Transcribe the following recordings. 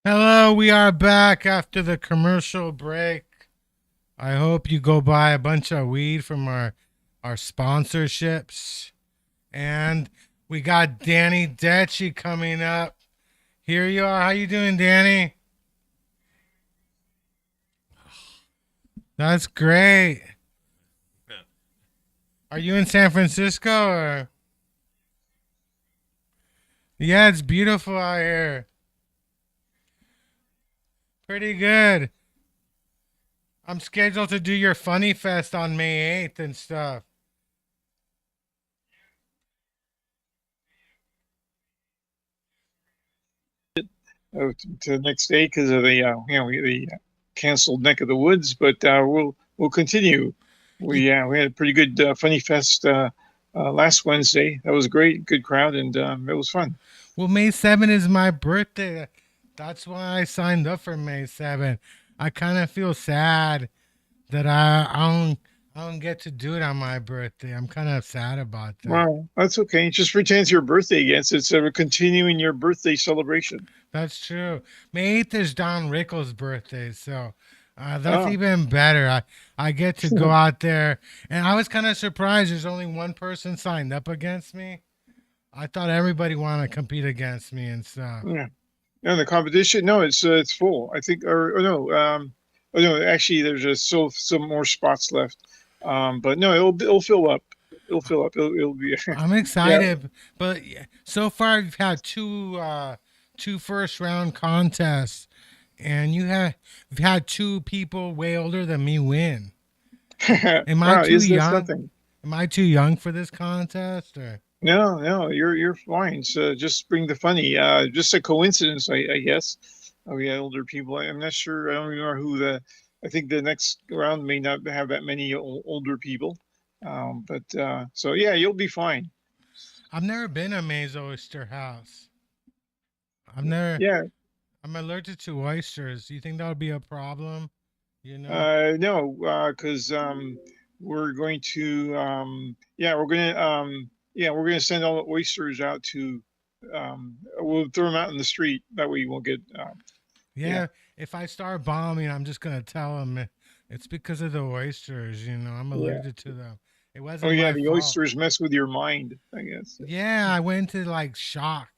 Hello, we are back after the commercial break. I hope you go buy a bunch of weed from our sponsorships. And we got Danny Detchy coming up. Here you are. How you doing, Danny? That's great. Are you in San Francisco or? Yeah, it's beautiful out here. Pretty good. I'm scheduled to do your Funny Fest on May 8th and stuff. To the next day because of the the canceled neck of the woods. But we'll continue. We had a pretty good funny fest last Wednesday. That was great, good crowd, and it was fun. Well, May 7th is my birthday. That's why I signed up for May 7th. I kind of feel sad that I don't get to do it on my birthday. I'm kind of sad about that. Well, that's okay. Just pretend it's your birthday again. So it's continuing your birthday celebration. That's true. May 8th is Don Rickles' birthday, so that's Oh, even better. I get to go out there, and I was kind of surprised. There's only one person signed up against me. I thought everybody wanted to compete against me and stuff. yeah. No, the competition. No, it's full. I think, or no, oh no. Actually, there's just still some more spots left. But no, it'll fill up. It'll fill up. It'll be. I'm Yeah. excited, but so far we've had two first round contests, and you've had two people way older than me win. Am I Wow, too is this young? nothing? Am I too young for this contest? Or No, no, you're fine. So just bring the funny. Just a coincidence, I guess. We had older people. I'm not sure. I don't remember who the. I think the next round may not have that many older people. But so yeah, you'll be fine. I've never been to Maze Oyster House. I've never. Yeah. I'm allergic to oysters. Do you think that would be a problem? You know? No, because we're going to. Yeah, we're gonna. Yeah, we're gonna send all the oysters out to. We'll throw them out in the street. That way you won't get. Yeah. Yeah. If I start bombing, I'm just gonna tell them it's because of the oysters. I'm Yeah. allergic to them. It Oh wasn't yeah, my the fault. oysters mess with your mind, I guess. Yeah, I went into like shock.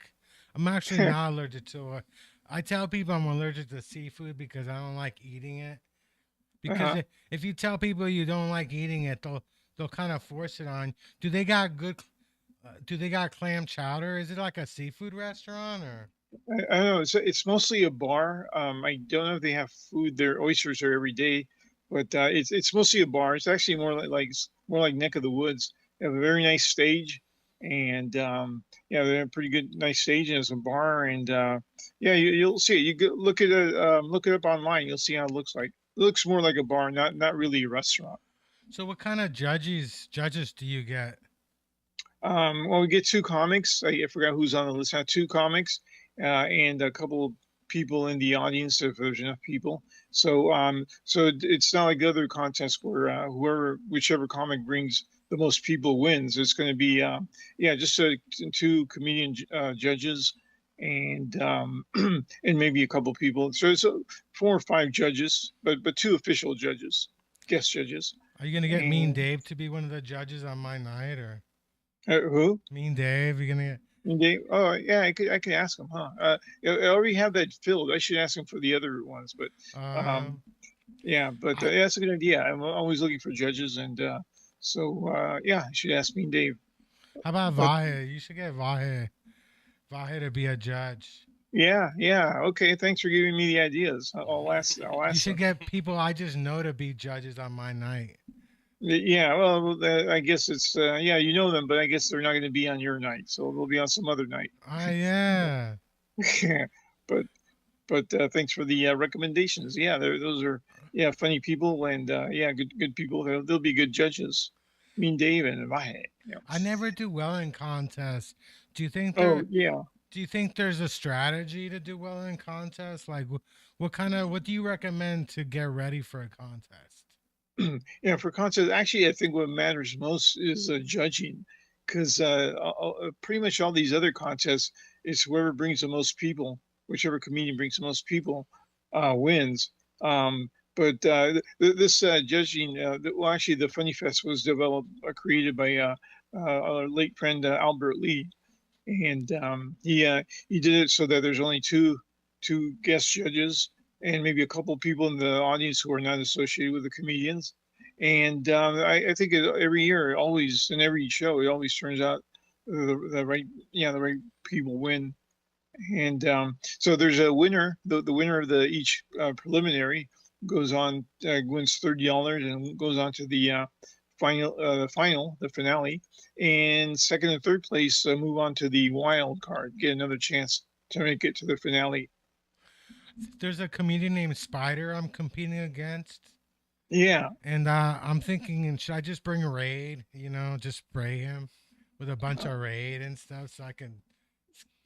I'm actually not allergic to it. I tell people I'm allergic to seafood because I don't like eating it. Because Uh-huh. if you tell people you don't like eating it, they'll kind of force it on. Do they got good? Do they got clam chowder? Is it like a seafood restaurant or? I don't know. It's mostly a bar. I don't know if they have food there. Oysters are every day, but it's mostly a bar. It's actually more like neck of the woods. They have a very nice stage, and yeah, they have a pretty good nice stage and it's a bar. And yeah, you'll see it. Look at it. Look it up online. You'll see how it looks like. It looks more like a bar, not really a restaurant. So what kind of judges do you get? Well, we get two comics. I forgot who's on the list now. Two comics and a couple of people in the audience if there's enough people. So it's not like the other contests where whichever comic brings the most people wins. It's going to be yeah, just two comedian judges and and maybe a couple people. So it's four or five judges, but two official judges, guest judges. Are you gonna get Mean And Dave to be one of the judges on my night or who? Mean Dave? You gonna get? Oh yeah, I could ask him, huh? I already have that filled. I should ask him for the other ones, but um, Um, yeah, but I, yeah, that's a good idea. I'm always looking for judges, and yeah, I should ask Mean Dave. how about But Vahe? You should get Vahe to be a judge. yeah, yeah, okay. Thanks for giving me the ideas. I'll You ask should them. get people I just know to be judges on my night. Yeah, well, I guess it's yeah, you know them, but I guess they're not going to be on your night, so they'll be on some other night. Ah, yeah. but but thanks for the recommendations. Yeah, those are yeah funny people and yeah good people. They'll be good judges. Mean Dave and Vahe. Yeah. I never do well in contests. Do you think Oh there? yeah. Do you think there's a strategy to do well in contests? Like, what do you recommend to get ready for a contest? Yeah, for contests, actually, I think what matters most is judging, because pretty much all these other contests, it's whoever brings the most people, whichever comedian brings the most people, wins. But this judging, well, actually, the Funny Fest was developed, created by our late friend Albert Lee, and he did it so that there's only two guest judges and maybe a couple people in the audience who are not associated with the comedians. And I think every year, always in every show, it always turns out the right the right people win. And so there's a winner. The winner of the each preliminary goes on wins $30 and goes on to the the finale, and second and third place move on to the wild card, get another chance to make it to the finale. There's a comedian named Spider I'm competing against, Yeah. and I'm thinking, should I just bring Raid? Just spray him with a bunch of Raid and stuff, so I can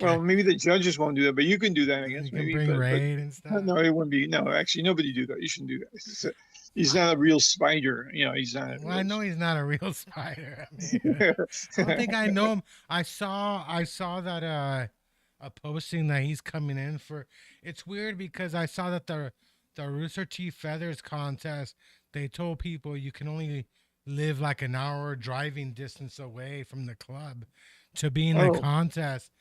Well, get. maybe the judges won't do that, but you can do that, I guess, You can maybe. bring But Raid and stuff. no, it wouldn't be. No, actually, nobody do that. You shouldn't do that. He's not a real spider. He's not a Well, I real. know he's not a real spider. I mean, I don't think I know him. I saw that a posting that he's coming in for. It's weird because I saw that the Rooster Teeth Feathers contest. They told people you can only live like an hour driving distance away from the club to be in the Oh, contest.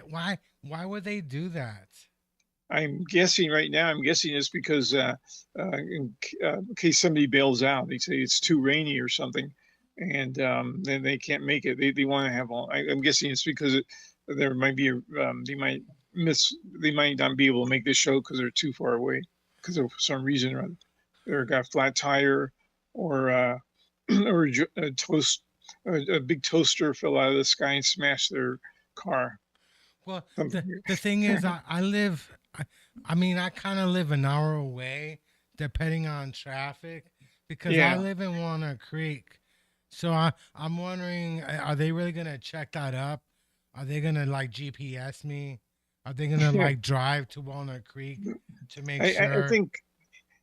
Why would they do that? I'm guessing right now. I'm guessing it's because in case somebody bails out, they say it's too rainy or something, and then they can't make it. They want to have all. I'm guessing it's because there might be they might miss. They might not be able to make this show because they're too far away because of some reason or other. Or got a flat tire, or or a toast. A big toaster fell out of the sky and smashed their car. Well, the Something. the thing is, I live. I mean, I kind of live an hour away, depending on traffic, because I Yeah. live in Walnut Creek. So I'm wondering, are they really gonna check that up? Are they gonna like GPS me? Are they gonna Yeah. like drive to Walnut Creek to make I sure? think.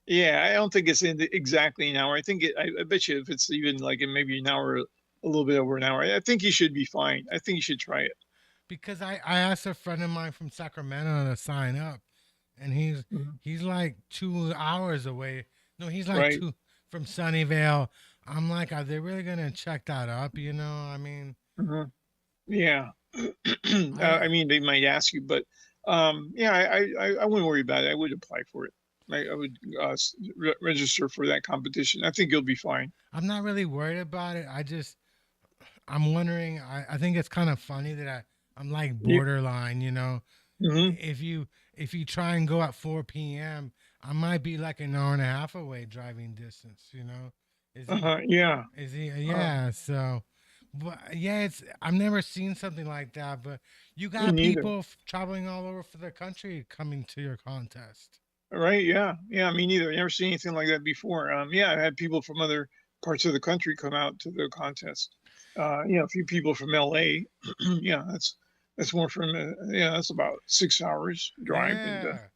Yeah, I don't think it's in exactly an hour. I think I bet you if it's even like in maybe an hour, a little bit over an hour, I think you should be fine. I think you should try it. Because I asked a friend of mine from Sacramento to sign up, and he's Mhm. he's like 2 hours away. No, he's like Right. two from Sunnyvale. I'm like, are they really gonna check that up? I mean, Hmm. Yeah. I I mean, they might ask you, but yeah, I wouldn't worry about it. I would apply for it. I would register for that competition. I think you'll be fine. I'm not really worried about it. I'm wondering. I think it's kind of funny that I'm like You, borderline. hmm. If you try and go at 4 p.m., I might be like an hour and a half away driving distance. Is he? Yeah. Is he? Uh, Yeah. So, but yeah, I've never seen something like that. But you Me got neither. people traveling all over for the country coming to your contest. Right? Yeah. Yeah. Me neither. I never seen anything like that before. Yeah, I had people from other parts of the country come out to the contest. A few people from LA. Yeah, that's more from yeah, that's about 6 hours drive, and Yeah.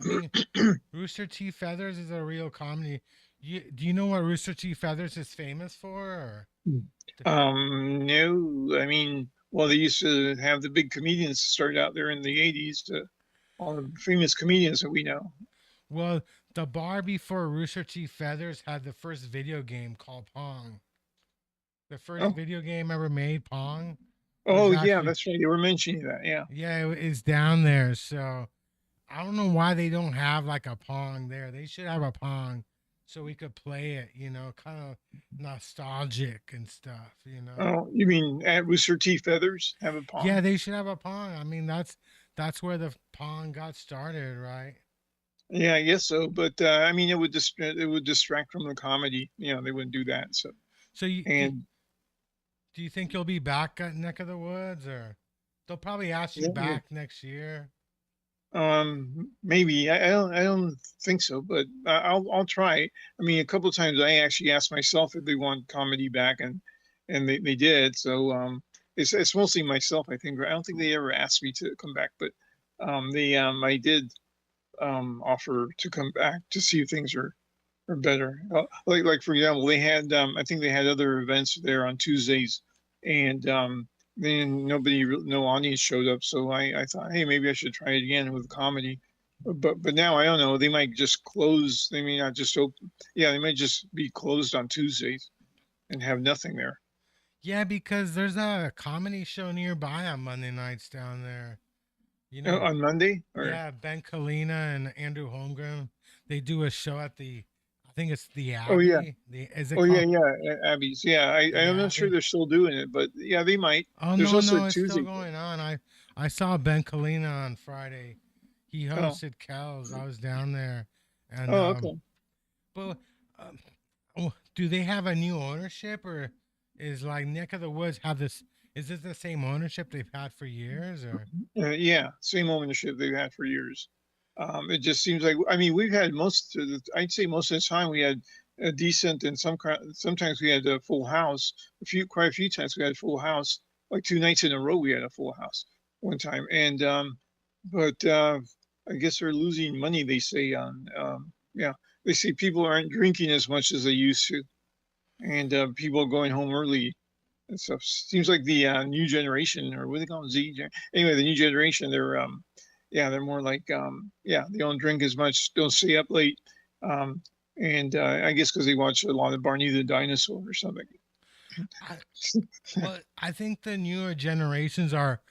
I mean, Rooster Teeth Feathers is a real comedy. Do you know what Rooster Teeth Feathers is famous for? Or no, I mean, well, they used to have the big comedians start out there in the '80s, to all the famous comedians that we know. well, the bar before Rooster Teeth Feathers had the first video game called Pong. The first Oh, video game ever made, Pong. It was Oh yeah, actually, that's right. They were mentioning that. Yeah. yeah, it's down there. So I don't know why they don't have like a pong there. They should have a pong so we could play it, kind of nostalgic and stuff, Oh, you mean at Rooster Teeth Feathers have a Yeah, pong? they should have a pong. I mean, that's where the pong got started, right? Yeah, I guess so. But I mean, it would distract from the comedy. They wouldn't do that. So So and do you think you'll be back at Neck of the Woods, or they'll probably ask you yeah, yeah. back next year? Maybe I don't think so, but I'll try. I mean, a couple of times I actually asked myself if they want comedy back, and they did. So it's mostly myself, I think. I don't think they ever asked me to come back, but they I did offer to come back to see if things are better. Like for example, they had I think they had other events there on Tuesdays, and then no audience showed up. So I thought, hey, maybe I should try it again with comedy. But now I don't know. They might just close. They may not just open. Yeah, they might just be closed on Tuesdays and have nothing there. Yeah, because there's a comedy show nearby on Monday nights down there. You know, On Monday or yeah, Ben Kalina and Andrew Holmgren, they do a show at I think it's the oh yeah. Abbey. Is it Oh yeah, called yeah, Abby's. Yeah, the I'm not sure Abbey? they're still doing it, but yeah, they might. Oh There's no, also a no, it's still Tuesday. going on. I saw Ben Kalina on Friday. He Oh, hosted Kells. I was down there, and oh, okay. but um, oh, do they have a new ownership, or is like Neck of the Woods have this? Is this the same ownership they've had for years, or? Yeah, same ownership they've had for years. It just seems like I mean we've had I'd say most of the time we had a decent and sometimes we had a full house. Quite a few times we had a full house. Like 2 nights in a row we had a full house one time. And but I guess they're losing money. They say on yeah they say people aren't drinking as much as they used to, and people are going home early and stuff. Seems like the new generation, or what do they call them, Anyway, the new generation, yeah, they're more like, yeah, they don't drink as much, don't stay up late, um, and I guess because they watch a lot of Barney the Dinosaur or something. I, well, I think the newer generations are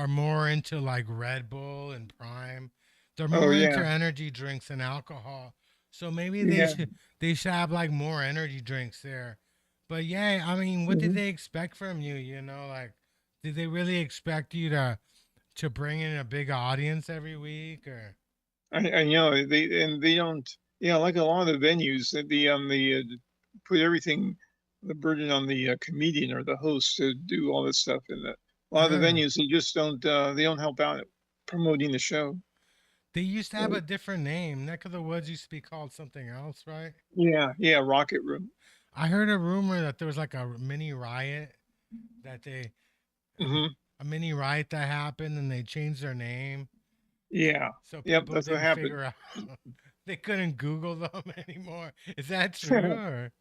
more into like Red Bull and Prime. They're Oh more into yeah, energy drinks and alcohol. So maybe yeah. they should have like more energy drinks there. But yeah, I mean, what did Hmm. they expect from you? Like did they really expect you to bring in a big audience every week or? I know they don't. Yeah, like a lot of the venues, they put everything, the burden on the comedian or the host to do all this stuff, and a lot of the Uh, venues they just don't they don't help out promoting the show. they used to have a different name. Neck of the Woods used to be called something else, right? Yeah, yeah, Rocket Room. I heard a rumor that there was like a mini riot that they Hmm. a mini riot that happened and they changed their name Yeah, so yep, people that's what didn't happened. figure out they couldn't Google them anymore. Is that true? Or?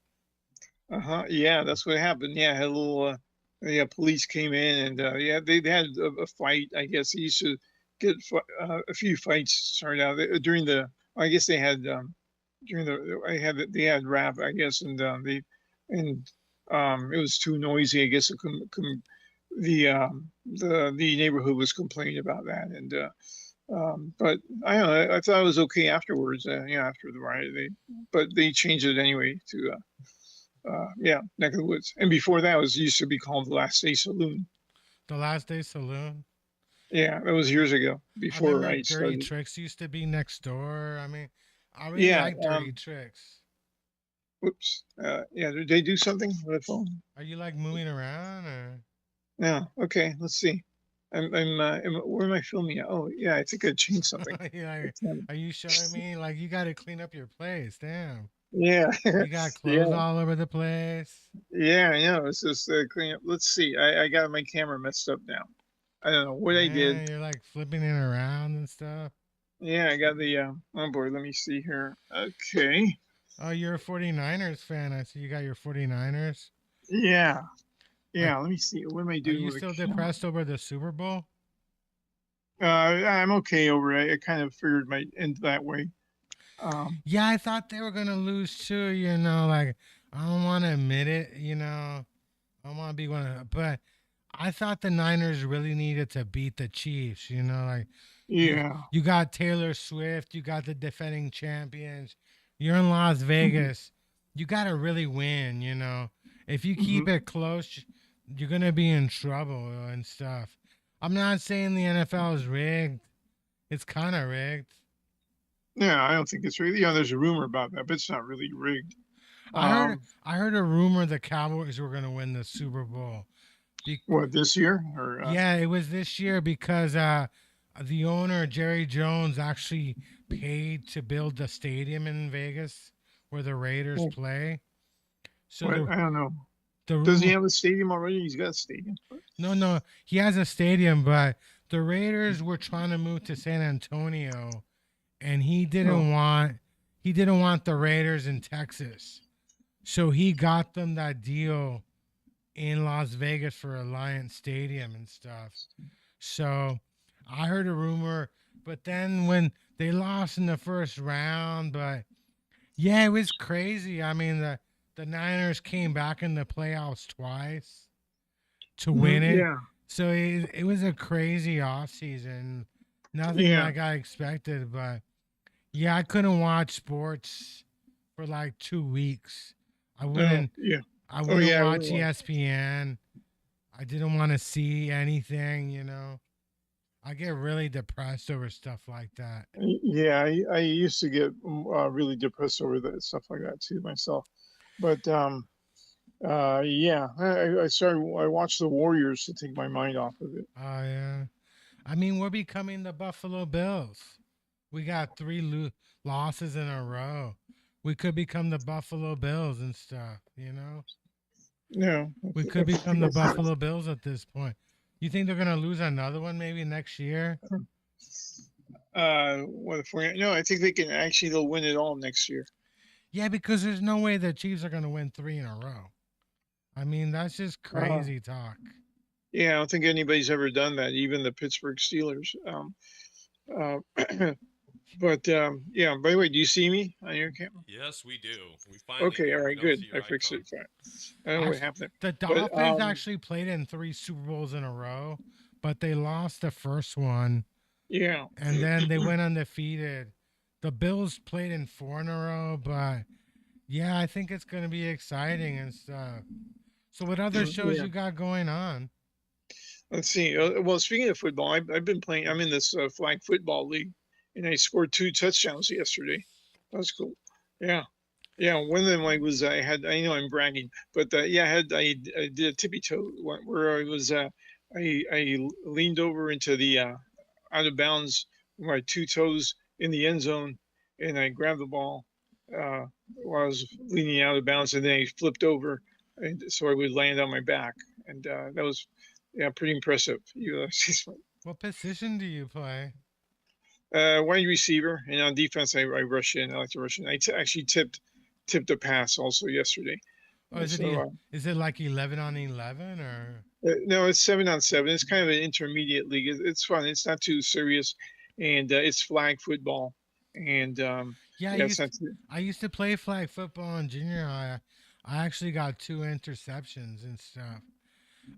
Uh-huh. Yeah, that's what happened. Yeah, had a little yeah, police came in and yeah, they had a fight. I guess they used to get a few fights started out during the. I guess they had during the. They had rap. I guess and it was too noisy. I guess the neighborhood was complaining about that and. But I don't know. I thought it was okay afterwards. Yeah, after the riot, but they changed it anyway to yeah, neck of the woods. And before that, it was used to be called the Last Day Saloon. The Last Day Saloon? Yeah, that was years ago I before remember I Dirty started. Tricks used to be next door. I mean, I really Yeah. like Dirty Tricks. Whoops. Yeah. Did they do something with the phone? Are you like moving around or? Yeah. Okay. Let's see. Where am I filming at? Oh, yeah. I think I changed something. Yeah, It's, are you showing me like you got to clean up your place? Damn, yeah. you got clothes Yeah. all over the place. Yeah. Yeah. It's just clean up. Let's see. I got my camera messed up now. I don't know what I did. Man, you're like flipping it around and stuff. Yeah. I got the, oh boy. Let me see here. Okay. Oh, you're a 49ers fan. I see you got your 49ers. Yeah. Are, Yeah. Let me see. What am I are doing you with the still camera? depressed over the Super Bowl? I'm okay over it. I kind of figured my end that way. Yeah, I thought they were gonna lose too. Like I don't want to admit it. I don't want to be one of, but I thought the Niners really needed to beat the Chiefs. You know, like you Yeah. you got Taylor Swift, you got the defending champions. You're in Las Hmm. Vegas. You got to really win. You know, if you keep Hmm. it close, you're gonna be in trouble and stuff. I'm not saying the NFL is rigged. It's kind of rigged. Yeah, I don't think it's really. Yeah, there's a rumor about that, but it's not really rigged. I heard Um, I heard a rumor the Cowboys were gonna win the Super Bowl. Be- what, this year or Yeah, it was this year because the owner Jerry Jones actually paid to build the stadium in Vegas where the Raiders oh, play. So what? I don't know. the Does he room have a stadium already? He's got a stadium. no, he has a stadium, but the Raiders were trying to move to San Antonio, and Oh, he didn't want the Raiders in Texas, so he got them that deal in Las Vegas for Alliance Stadium and stuff. So I heard a rumor, but then when they lost in the first round, but yeah, it was crazy. I mean, the Niners came back in the playoffs twice to mhm, win it. yeah, So it was a crazy offseason. Nothing yeah. like I expected, but yeah, I couldn't watch sports for like 2 weeks. I Oh, wouldn't yeah. I Oh, wouldn't yeah. watch ESPN. I didn't want to see anything, you know. I get really depressed over stuff like that. Yeah, I used to get really depressed over that stuff like that too myself. But yeah, I watched the Warriors to take my mind off of it. Oh yeah. I mean, we're becoming the Buffalo Bills. We got three losses in a row. We could become the Buffalo Bills and stuff, you know? No, We could become the that's, Buffalo Bills at this point. You think they're going to lose another one maybe next year? what if we? No, I think they can actually. They'll win it all next year. Yeah, because there's no way the Chiefs are going to win three in a row. I mean, that's just Uh, crazy talk. yeah, I don't think anybody's ever done that, even the Pittsburgh Steelers. Uh, but yeah. By the way, do you see me on your camera? Yes, we do. We finally Okay, all do. We right, don't good. see your I fixed icon. it. Fine. I don't know what Actually, happened the there, but Dolphins actually played in three Super Bowls in a row, but they lost the first one, yeah. and then they went undefeated. The Bills played in four in a row, but yeah, I think it's going to be exciting and stuff. So, what other shows Yeah. you got going on? Let's see. Well, speaking of football, I've been playing. I'm in this flag football league, and I scored two touchdowns yesterday. That was cool. Yeah, yeah. One of them I was I had. I know I'm bragging, but yeah, I did a tippy toe where I was. I leaned over into the out of bounds with my two toes in the end zone, and I grabbed the ball uh, while I was leaning out of bounds, and then I flipped over, and so I would land on my back, and that was yeah pretty impressive. What position do you play? Wide receiver, and on defense I rush in. I like to rush in. Actually tipped a pass also yesterday. Oh, is it So is it like 11-on-11 or? no, it's 7-on-7. It's kind of an intermediate league. It's fun. It's not too serious, and it's flag football, and Yeah, yeah, it's not. I used to play flag football in junior high. I actually got two interceptions and stuff.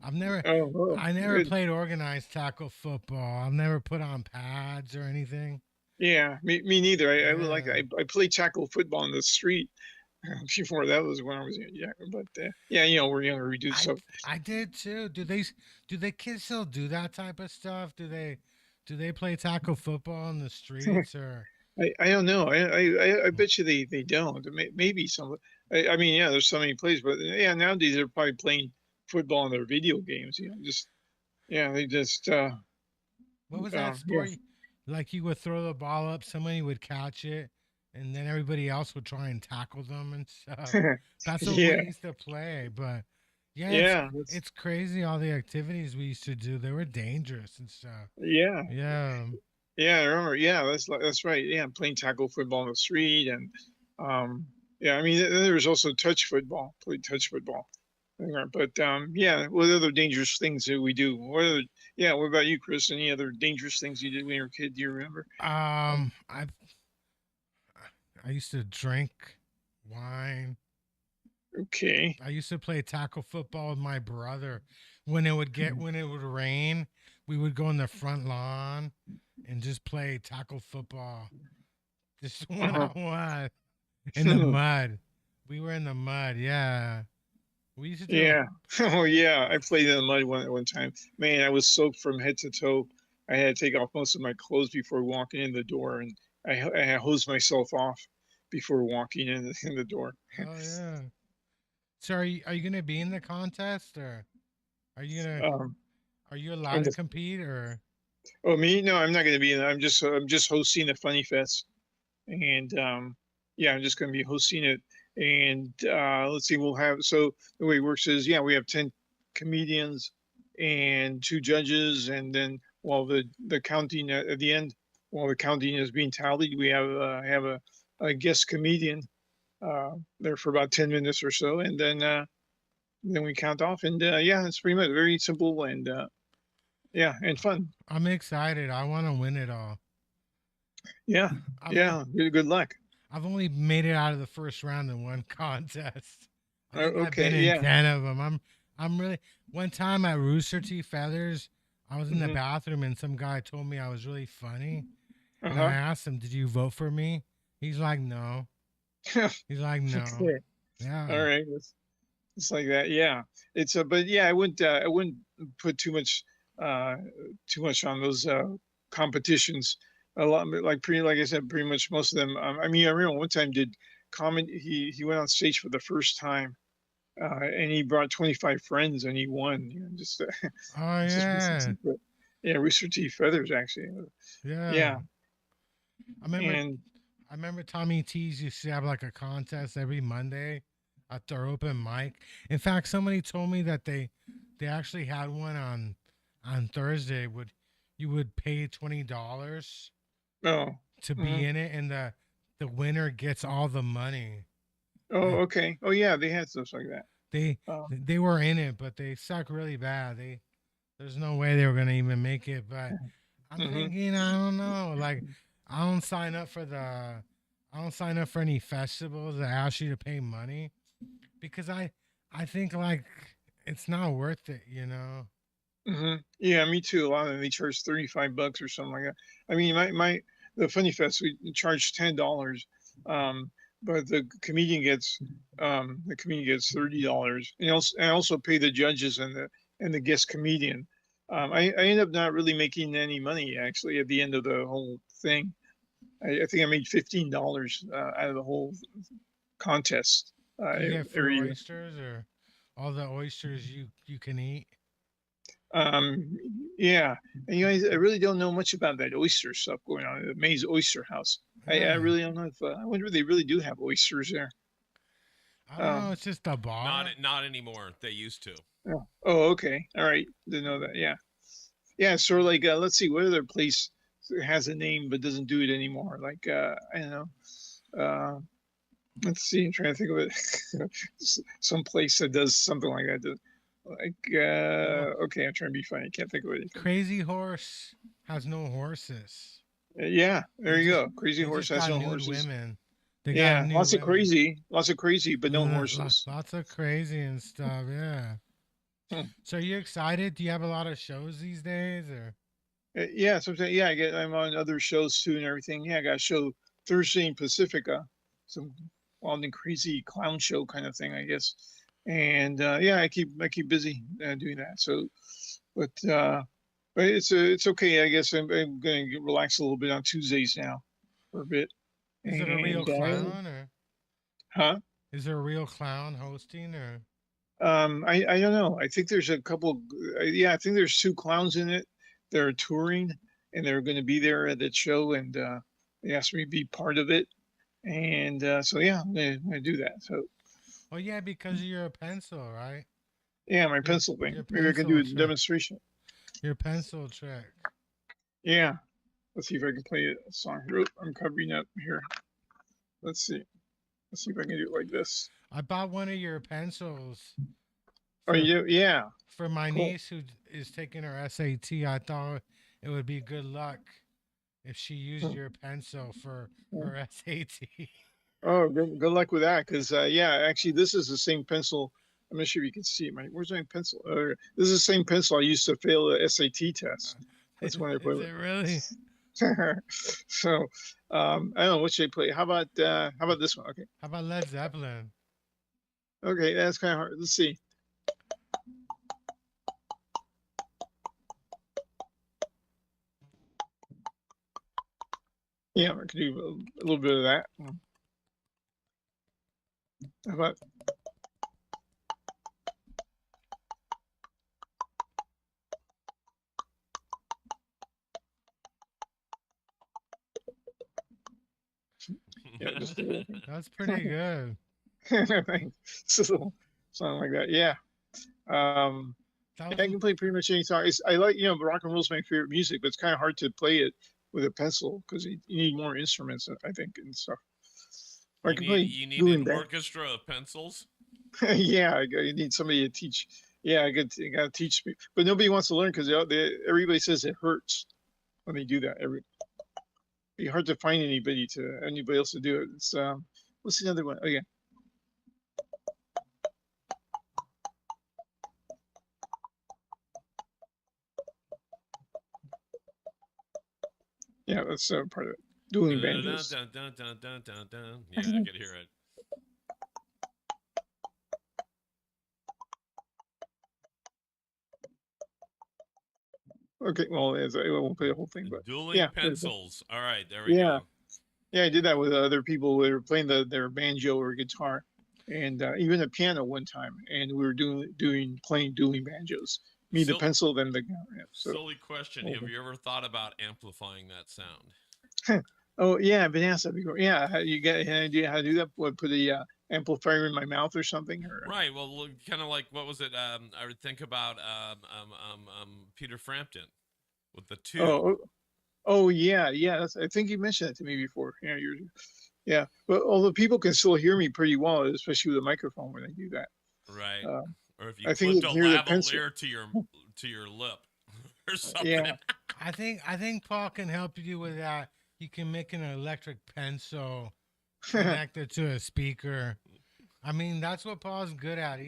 I've never Oh, oh, I never good. played organized tackle football. I've never put on pads or anything. Yeah, me neither. I would like. Yeah. I played tackle football in the street before. That was when I was younger. But yeah, we're younger. We do I so. I did too. Do they kids still do that type of stuff? Do they play tackle football in the streets or? I don't know. I bet you they don't. Maybe some. I mean, yeah, there's so many plays, but yeah, nowadays they're probably playing football in their video games. Just yeah, they just What was that yeah. sport? Like you would throw the ball up, somebody would catch it, and then everybody else would try and tackle them and stuff. That's what we Yeah, used to play. But yeah, yeah, that's it's crazy all the activities we used to do. They were dangerous and stuff. yeah, Yeah. yeah. I remember. Yeah, that's right. Yeah, playing tackle football in the street, and yeah. I mean, then there's also touch football. Played touch football. But yeah, what other dangerous things do we do? Yeah, what about you, Chris? Any other dangerous things you did when you were a kid? Do you remember? Um, I I used to drink wine. Okay. I used to play tackle football with my brother. when it would rain, we would go in the front lawn and just play tackle football, just one Uh-huh. on one in the mud. We were in the mud, yeah. We used to do. Yeah. Oh yeah. I played in the mud one time. Man, I was soaked from head to toe. I had to take off most of my clothes before walking in the door, and I hosed myself off before walking in the door. Oh yeah. So are you gonna be in the contest, or are you gonna Um, are you allowed and to the, compete, or? oh me? No, I'm not going to be in it. I'm just hosting the Funny Fest, and yeah, I'm just going to be hosting it. And let's see, we'll have so the way it works is yeah, we have 10 comedians and 2 judges, and then while the counting at the end, while the counting is being tallied, we have a guest comedian there for about 10 minutes or so, and then we count off, and yeah, it's pretty much very simple and yeah, and fun. I'm excited. I want to win it all. Yeah, I've only yeah. Good luck. I've only made it out of the first round in one contest. I think I've been Okay, in yeah. 10 of them. I'm really. One time at Rooster Teeth Feathers, I was in the Hmm. bathroom and some guy told me I was really funny, and I Uh-huh. asked him, "Did you vote for me?" He's like, "No." He's like, "No." Okay. All Yeah. right. It's like that. Yeah. It's but yeah, I wouldn't put uh too much on those competitions. A lot like pretty like I said, pretty much most of them. I mean, I remember one time did comment. He went on stage for the first time, and he brought 25 friends and he won. You know, just Oh just Rooster yeah. Teeth. Yeah, Rooster Teeth Feathers actually. Yeah. Yeah, I remember and I remember Tommy T's used to have like a contest every Monday at their open mic. In fact, somebody told me that they actually had one on Thursday. Would you would pay $20 oh. to be Mhm. in it, and the winner gets all the money. Oh, And okay. Oh, yeah, they had stuff like that. they Oh, they were in it, but they suck really bad. There's no way they were gonna even make it. But I'm hmm thinking, I don't know. Like, I don't sign up for the, I don't sign up for any festivals that ask you to pay money because I think like it's not worth it. You know? Yeah, me too. A lot of them they charge $35 or something like that. I mean, the Funny Fest we charge $10, um, but the comedian gets $30, and I also pay the judges and the guest comedian. I end up not really making any money actually at the end of the whole thing. I think I made $15 out of the whole contest Do you get free every year. oysters or all the oysters you can eat? Um, yeah, and I really don't know much about that oyster stuff going on at the Maze Oyster House. I Yeah. really don't know if I wonder if they really do have oysters there. I don't know. Um, It's just a bar. Not anymore. They used to. yeah. Oh, okay, all right, didn't know that. Yeah, yeah. Sort of like let's see, what other place has a name but doesn't do it anymore? Like I don't know. Uh, let's see, I'm trying to think of it. Some place that does something like that. Like Well, okay, I'm trying to be funny. I can't think of anything. Crazy Horse has no horses. Yeah, there They you just go. Crazy they Horse just has got no nude horses. women. They got Yeah, nude women. lots of crazy, but no horses. Lots of crazy and stuff. Yeah. Hmm. So are you excited? Do you have a lot of shows these days, or? Yeah, sometimes yeah, I'm on other shows too and everything. Yeah, I got a show Thursday in Pacifica, some wild and crazy clown show kind of thing, I guess. And yeah, I keep busy doing that. So, but it's okay. I guess I'm going to relax a little bit on Tuesdays now for a bit. Is it a real And clown, or huh? is there a real clown hosting, or? I don't know. I think there's a couple. Yeah, I think there's 2 clowns in it. They're touring and they're going to be there at that show, and they asked me to be part of it. And so yeah, I'm gonna do that. So Oh yeah, because of your pencil, right? yeah, my pencil Your thing. Maybe I can do pencil a trick. demonstration. Your pencil trick. Yeah, let's see if I can play a song here. Oop, I'm covering up here. Let's see. Let's see if I can do it like this. I bought one of your pencils Oh, for you do? Yeah, for my cool. niece who is taking her SAT. I thought it would be good luck if she used Hmm. your pencil for Yeah. her SAT. Oh, good luck with that. Because yeah, actually, this is the same pencil I'm not sure if you can see it. Where's my pencil? This is the same pencil I used to fail the SAT test. That's when I Is put it really? it. So I don't know what should I play. How about this one? Okay. How about Led Zeppelin? Okay, that's kind of hard. Let's see. Yeah, I could do a little bit of that. How about yeah, just a little thing. That's pretty good. So, something like that. Yeah. That Yeah, I was can play pretty much any song. I like, rock and roll is my favorite music, but it's kind of hard to play it with a pencil because you need more instruments, I think, and stuff. Or I can play you need dueling an band. orchestra of pencils. Yeah, I need somebody to teach. Yeah, I got to teach me, but nobody wants to learn because everybody says it hurts when they do that. It'd be hard to find anybody else to do it. It's what's the other one? Oh yeah. Yeah, that's part of it. Dueling banjos. Yeah, I could hear it. Okay, well, I won't play the whole thing, but Dueling yeah, pencils. All right, there we yeah, go. yeah. I did that with other people who were playing their banjo or guitar, and even a piano one time, and we were playing dueling banjos. Me the pencil, then the yeah, so. Silly question: have you ever thought about amplifying that sound? Oh yeah, I've been asked that before. Yeah, you get an idea how to do that? What, put a amplifier in my mouth or something? Or Right. Well, kind of like what was it? I would think about Peter Frampton with the tube. oh yeah, yeah. I think you mentioned it to me before. Yeah. But although people can still hear me pretty well, especially with a microphone when they do that. Right. Or if you I think you clipped a can hear the pencil. lavalier to your lip or something. Yeah. I think Paul can help you with that. You can make an electric pencil connected to a speaker. I mean, that's what Paul's good at.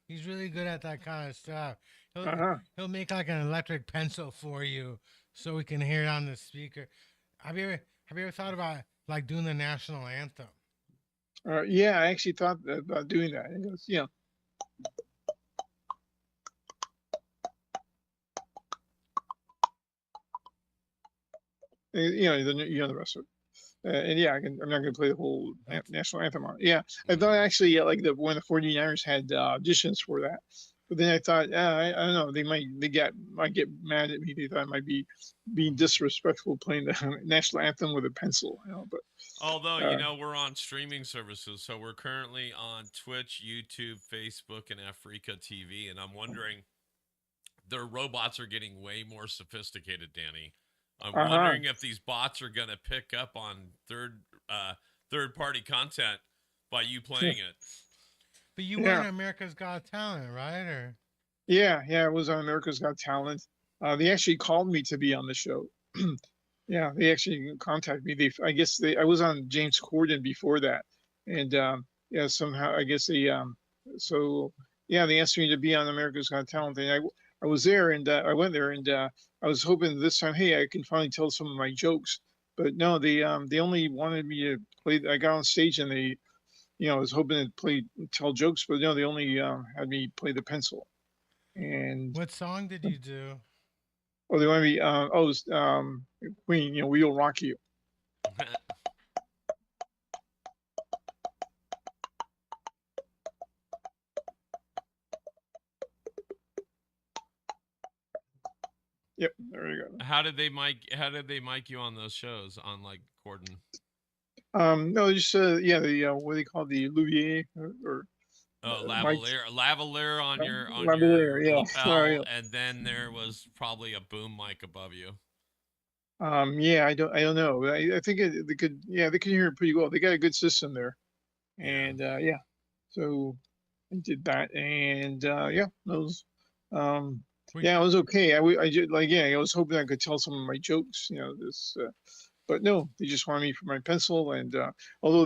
He's really good at that kind of stuff. He'll make like an electric pencil for you so we can hear it on the speaker. Have you ever thought about like doing the national anthem? Yeah, I actually thought about doing that. It goes, yeah. The rest of it. And yeah, I'm not going to play the whole national anthem on it. Yeah, I thought actually, like when the 49ers had auditions for that, but then I thought, I don't know, they might get mad at me. They thought I might be being disrespectful playing the national anthem with a pencil. But although we're on streaming services, so we're currently on Twitch, YouTube, Facebook, and Africa TV, and I'm wondering, their robots are getting way more sophisticated, Danny. I'm wondering if these bots are gonna pick up on third party content by you playing it. But you were on America's Got Talent, right? Or yeah, it was on America's Got Talent. They actually called me to be on the show. Yeah, they actually contacted me. I was on James Corden before that, and somehow I guess they they asked me to be on America's Got Talent, and I was there, and I went there, and I was hoping this time, hey, I can finally tell some of my jokes. But no, they only wanted me to play. I got on stage, and they, I was hoping to tell jokes, but no, they only had me play the pencil. And what song did you do? Oh, they wanted me. Queen. We'll rock you. Yep, there you go. How did they mic you on those shows on like Corden? No, just the what do they call the Louvier or lavalier on your lapel, and then there was probably a boom mic above you. Yeah, I don't know. I think they could hear it pretty well. They got a good system there, and so I did that, and those. It was okay. I was hoping I could tell some of my jokes, but no, they just wanted me for my pencil. And although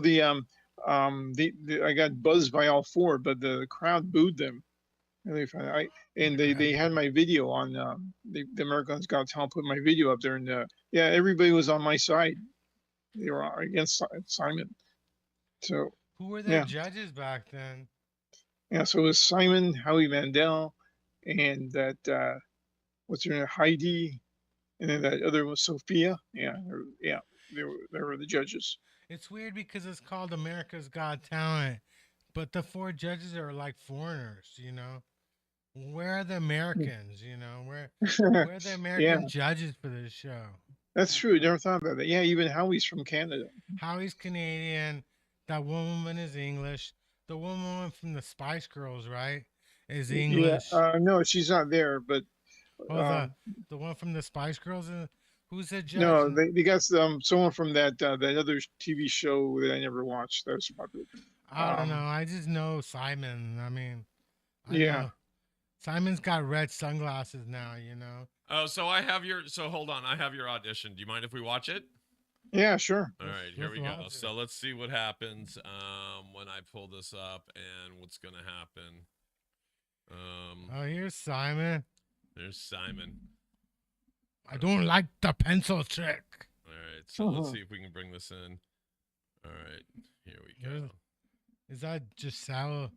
I got buzzed by all four, but the crowd booed them. And they had my video on the Americans Got Talent put my video up there, and yeah, everybody was on my side. They were against Simon. So Who were the yeah, judges back then? yeah. So it was Simon, Howie Mandel, and that what's her name, Heidi, and then that other was Sophia. Yeah, yeah, they were the judges. It's weird because it's called America's Got Talent, but the four judges are like foreigners, you know? Where are the Americans, you know? Where are the Yeah, American judges for this show? that's true. Never thought about that. Yeah, even Howie's from Canada. Howie's Canadian, that one woman is English. The one woman from the Spice Girls, right? Is Yeah, English. no, she's not there, but Oh, um, the one from the Spice Girls, who's the judge? no, they got someone from that other TV show that I never watched. That was popular. I don't know. I just know Simon. I mean, I Yeah, know Simon's got red sunglasses now, you know. Oh, so hold on. I have your audition. Do you mind if we watch it? yeah, sure. All right, here we go. So let's see what happens when I pull this up and what's going to happen. Oh, here's Simon. There's Simon. I don't like the pencil trick. All right, so let's see if we can bring this in. All right, here we go. Is that Giselle?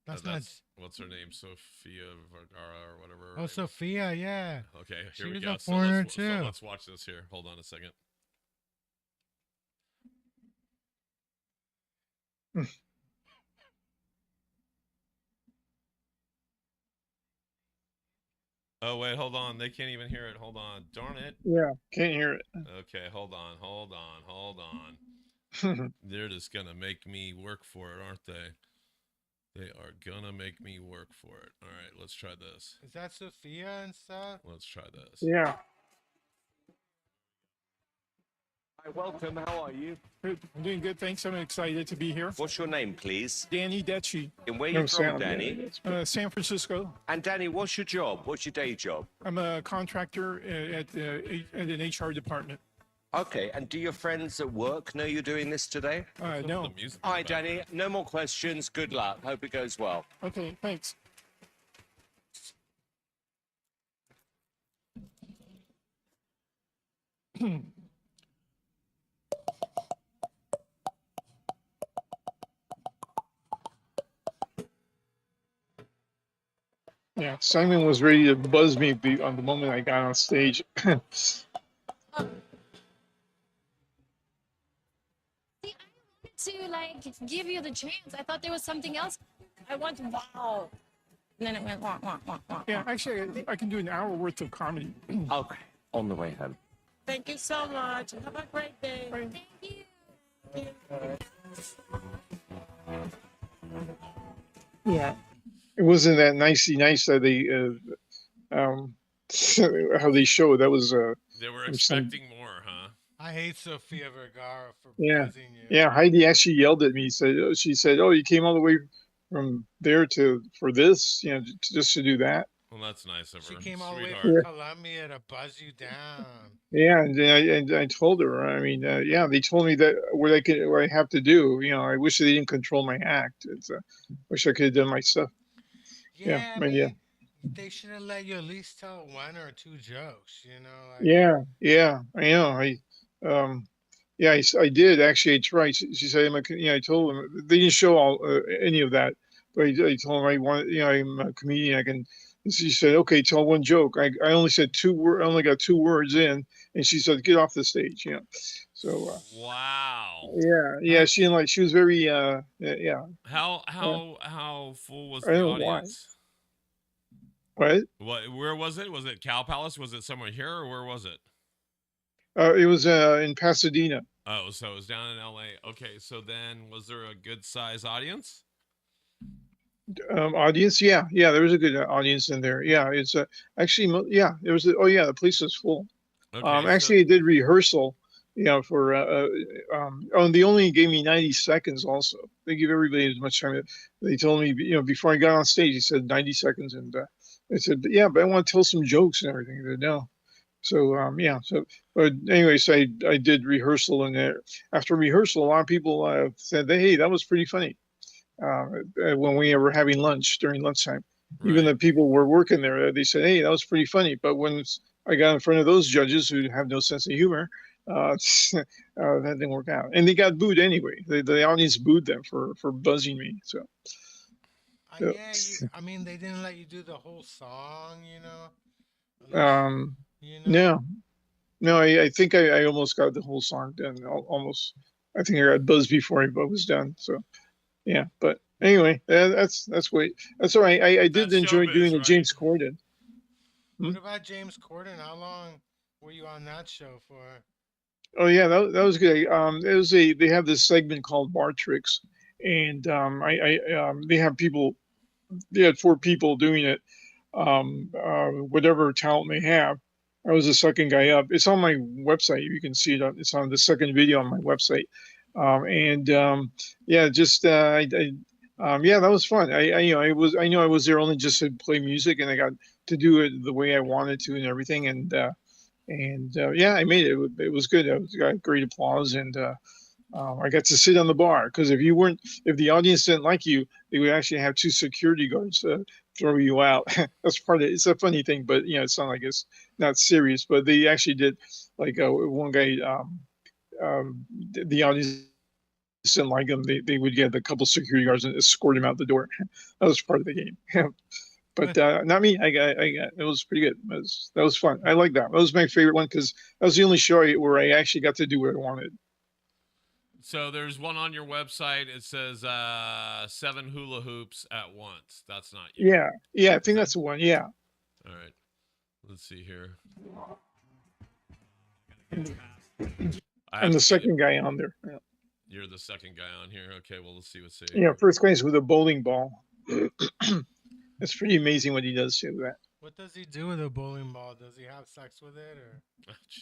That's not. What's her name? Sophia Vergara or whatever. Oh, Sophia, yeah. Okay, She here we was go. a foreigner So too. let's watch this here. Hold on a second. Oh, wait, hold on. They can't even hear it. Hold on. Darn it. Yeah, can't hear it. Okay, hold on. They're just going to make me work for it, aren't they? They are going to make me work for it. All right, let's try this. Is that Sophia and stuff? Let's try this. Yeah. Hi, welcome. How are you? Good. I'm doing good, thanks. I'm excited to be here. What's your name, please? Danny Detchi, And where are No you from, sound. Danny? San Francisco. And Danny, what's your job? What's your day job? I'm a contractor at an HR department. Okay, and do your friends at work know you're doing this today? No. The music Hi, is back. Danny. No more questions. Good luck. Hope it goes well. Okay, thanks. Yeah, Simon was ready to buzz me on the moment I got on stage. See, I wanted to like give you the chance. I thought there was something else. I went wow, and then it went wah wah wah wah. Yeah, actually, I can do an hour worth of comedy. Okay, on the way home. Thank you so much. Have a great day. Thank you. Yeah. It wasn't that nicey nice that they how they showed. That was They were There's some- expecting more, huh? I hate Sophia Vergara for Yeah. buzzing you. yeah. Heidi actually yelled at me. She said, "Oh, you came all the way from there for this, just to do that." Well, that's nice of She her. came all the way Sweetheart. from Colombia to buzz you down. Yeah, and I told her. I mean, yeah, they told me that what I have to do. I wish they didn't control my act. Wish I could have done my stuff. Yeah, I but mean, yeah. they should have let you at least tell one or two jokes, you know? Like, Yeah, I know. Yeah, I did actually. I tried. She said, I told them they didn't show all any of that, but I told them I want. I'm a comedian. I can. She said, okay, tell one joke. I only said two words. I only got 2 words in, and she said, get off the stage. So. Wow. Yeah. She didn't like. She was very. Yeah. How full was I the don't know why. audience? What? Where was it? Was it Cow Palace? Was it somewhere here, or where was it? It was in Pasadena. Oh, so it was down in LA. Okay, so then was there a good size audience? Audience, yeah, there was a good audience in there. Yeah, it's actually, there was. Oh yeah, the place was full. Okay, Actually, I did rehearsal. For they only gave me 90 seconds. Also, they give everybody as much time. They told me, before I got on stage, he said 90 seconds, and I said, yeah, but I want to tell some jokes and everything. They said, no. So yeah. So but anyways, I did rehearsal, and after rehearsal, a lot of people said, "Hey, that was pretty funny." When we were having lunch during lunchtime, even Right. the people who were working there, they said, "Hey, that was pretty funny." But when I got in front of those judges who have no sense of humor, that didn't work out, and they got booed anyway. The audience booed them for buzzing me. So, Yeah, I mean, they didn't let you do the whole song, you know. um, You know. no, no, I think I almost got the whole song done. Almost, I think I got buzzed before I was done. So yeah, but anyway, that's great. That's all right. I did That's enjoy doing showbiz, the right? James Corden. Hmm? What about James Corden? How long were you on that show for? Oh yeah, that was good. It was they have this segment called Bar Tricks, and they have people. They had four people doing it. Whatever talent they have. I was the second guy up. It's on my website. You can see it. It's on the second video on my website. And yeah, just yeah, that was fun. I know I was there only just to play music, and I got to do it the way I wanted to and everything. And yeah, I made it. It was good. I got great applause, and I got to sit on the bar because if the audience didn't like you, they would actually have two security guards throw you out. That's part of it. It's a funny thing, but it's not like it's not serious. But they actually did, like one guy, the audience didn't like him. They would get a couple security guards and escort him out the door. That was part of the game. But not me. I got it was pretty good. That was fun. I like that. That was my favorite one because that was the only show where I actually got to do what I wanted. So there's one on your website. It says 7 hula hoops at once. That's not you. Yeah. I think that's the one. Yeah. All right. Let's see here. I'm the second guy on there. Yeah. You're the second guy on here. Okay, well, let's see what's saved. Yeah, first guy's with a bowling ball. It's pretty amazing what he does to that. What does he do with a bowling ball? Does he have sex with it,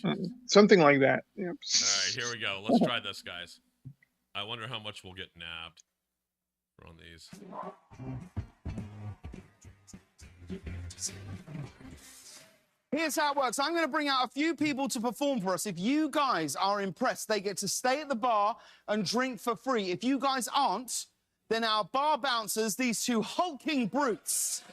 or Something like that? Yep. All right, here we go. Let's try this, guys. I wonder how much we'll get nabbed for on these. Here's how it works. I'm going to bring out a few people to perform for us. If you guys are impressed, they get to stay at the bar and drink for free. If you guys aren't, then our bar bouncers, these two hulking brutes,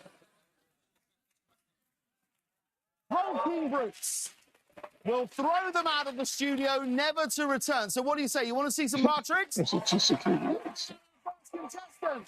will throw them out of the studio, never to return. So what do you say? You want to see some bar tricks? Two security guards. Contestant.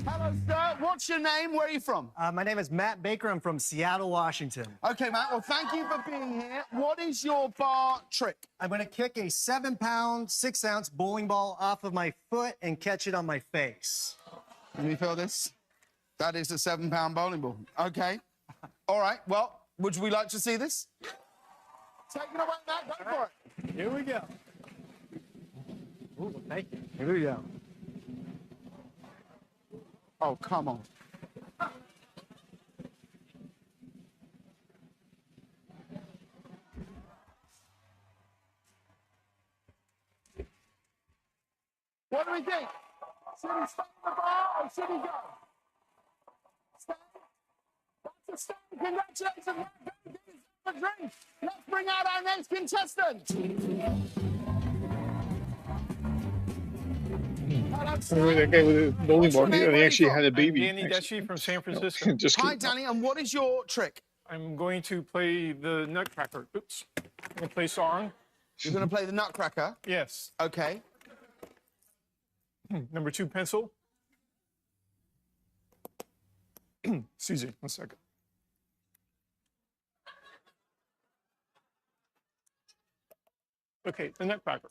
Hello, sir. What's your name? Where are you from? My name is Matt Baker. I'm from Seattle, Washington. Okay, Matt. Well, thank you for being here. What is your bar trick? I'm going to kick a 7-pound, 6-ounce bowling ball off of my foot and catch it on my face. Let me feel this. That is a 7-pound bowling ball. Okay. All right. Well, would we like to see this? Take it away, Matt. Go for it. Here we go. Ooh, thank you. Here we go. Oh, come on. What do we think? Should he stay in the bar or should he go? Stay? That's a stay. Congratulations, Matt. Give yourself a drink. Let's bring out our next contestant. That guy with the bowling ball. He actually had a baby. Danny Deshi from San Francisco. Just Hi, kidding. Danny, and what is your trick? I'm going to play the Nutcracker. Oops. I'm going to play song. You're going to play the Nutcracker? Yes. Okay. Number 2 pencil. Excuse me, 1 second. Okay, the Nutcracker.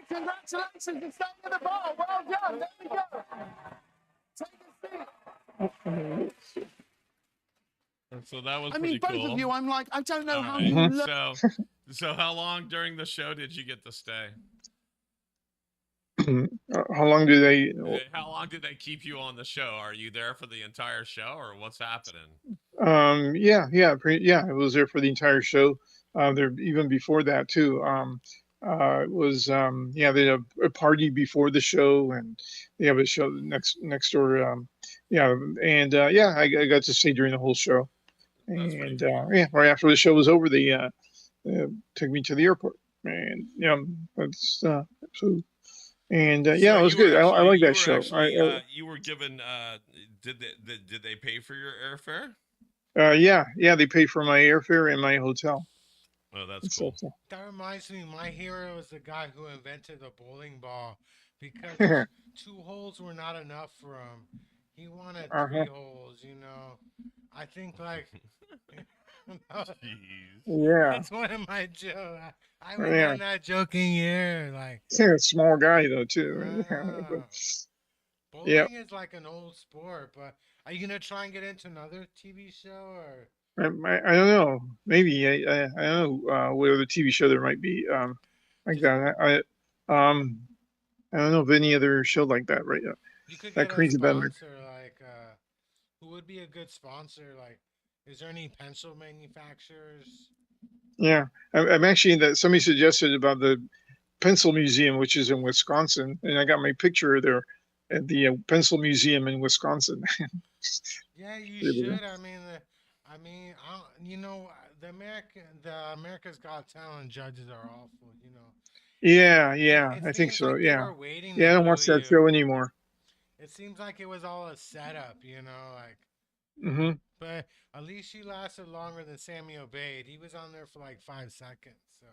Congratulations, you're staying at the bar. Well done. There we go. Take a seat. So that was I pretty mean, both cool. of you, I'm like, I don't know All how right. you learn. So how long during the show did you get to stay? How long do they? How long did they keep you on the show? Are you there for the entire show, or what's happening? Yeah. I was there for the entire show. There even before that too. It was yeah. They had a party before the show, and they have a show next door. Yeah, and yeah, I got to stay during the whole show. That's pretty And cool. yeah, right after the show was over, they took me to the airport, and that's so. And yeah, So it was good. I like that show. you were given did they pay for your airfare? Yeah, they paid for my airfare and my hotel. Oh, that's So, cool. That reminds me, my hero is the guy who invented the bowling ball because 2 holes were not enough for him. He wanted 3 holes, you know. I think like Jeez. yeah, that's one of my jokes. I went yeah. on that joking year, like Yeah, small guy though too. uh, Yeah, bowling is like an old sport. But are you gonna try and get into another TV show or? I don't know. Maybe I don't know what other TV show there might be like Just that. I don't know of any other show like that right now. you could That get a crazy about America. sponsor like who would be a good sponsor? Like, is there any pencil manufacturers? Yeah, I'm actually that somebody suggested about the Pencil Museum, which is in Wisconsin, and I got my picture there at the Pencil Museum in Wisconsin. Yeah, you There we go. should. You know, the America's Got Talent judges are awful. You know, Yeah, it I think seems so. like they Yeah, were waiting to yeah, I don't boo watch that you. show anymore. It seems like it was all a setup. You know, like, Hmm. but at least she lasted longer than Sammy Obeid. He was on there for like 5 seconds. So.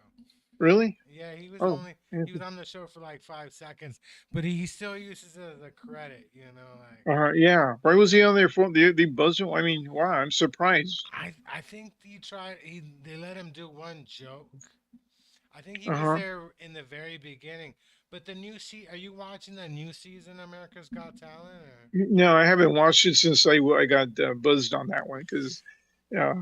Really? Yeah, Oh, he was on the show for like 5 seconds, but he still uses it as a credit, you know, like yeah. Why was he on there for the buzzed him? I mean, wow, I'm surprised. I think they let him do one joke. I think he was Uh-huh. there in the very beginning. But are you watching the new season of America's Got Talent or? No, I haven't watched it since I got buzzed on that one because, yeah,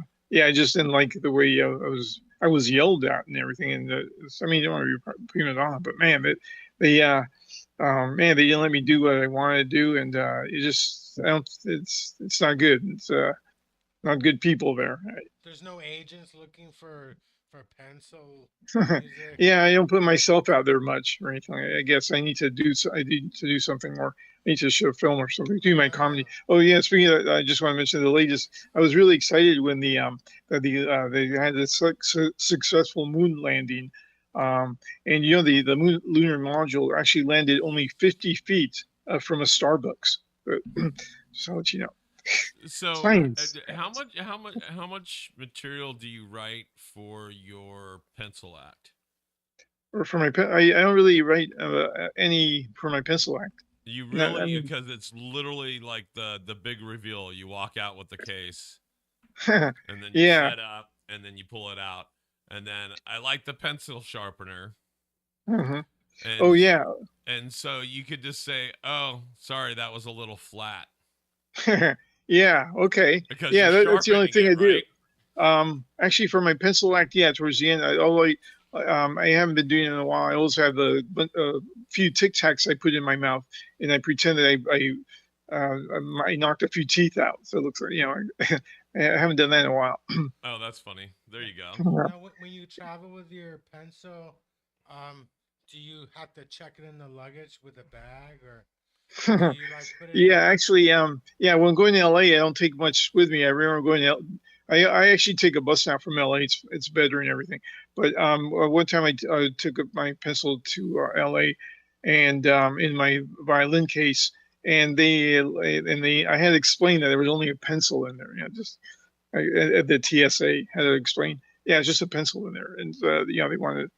I just didn't like the way I was yelled at and everything. And I mean, you don't want to be prima donna, but man, man, they didn't let me do what I wanted to do, and it just I don't. It's not good. It's not good people there. There's no agents looking for pencil music. Yeah, I don't put myself out there much or anything. I guess I need to do. I need to do something more. I need to show film or something. Do my comedy. Oh yeah, speaking of, I just want to mention the latest. I was really excited when they had this successful moon landing, and you know the moon lunar module actually landed only 50 feet from a Starbucks. So you know, So, science. how much material do you write for your pencil act? Or for my I don't really write any for my pencil act. You No, I really, mean, because it's literally like the big reveal. You walk out with the case, and then you yeah. set up, and then you pull it out, and then I like the pencil sharpener, Uh-huh. Oh and yeah. and so you could just say, "Oh, sorry, that was a little flat," Yeah, okay. because Yeah, you're that's the only sharpening thing I it, do. right? Actually, for my pencil act, yeah, towards the end, I haven't been doing it in a while. I also have a few Tic Tacs I put in my mouth, and I pretend that I knocked a few teeth out. So it looks like I haven't done that in a while. Oh, that's funny. There you go. Now, when you travel with your pencil, do you have to check it in the luggage with a bag, or do you like put it Yeah, in? actually, yeah, when going to LA, I don't take much with me. I remember going to I actually take a bus now from LA. It's better and everything. But one time I took my pencil to LA, and in my violin case, and they I had to explain that there was only a pencil in there. Just at the TSA had to explain. Yeah, it's just a pencil in there, and they wanted.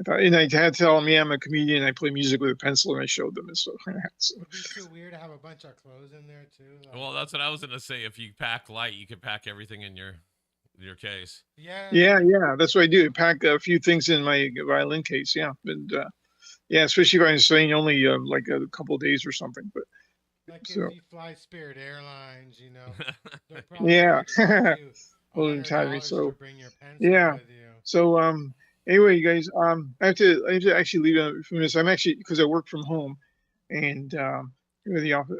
And I had to tell them, yeah, I'm a comedian. I play music with a pencil, and I showed them and stuff. So, Would it be too weird to have a bunch of clothes in there too? Like, Well, that's what I was gonna say. If you pack light, you could pack everything in your case. yeah, yeah, that's what I do. Pack a few things in my violin case. Yeah, and yeah, especially if I'm staying only like a couple of days or something. But Like So if you fly Spirit Airlines, you know, they're probably yeah, gonna charge you holding time. $100 to So bring your pencil yeah. with you. So anyway, you guys, I have to actually leave in a few minutes. I'm actually because I work from home, and go to the office.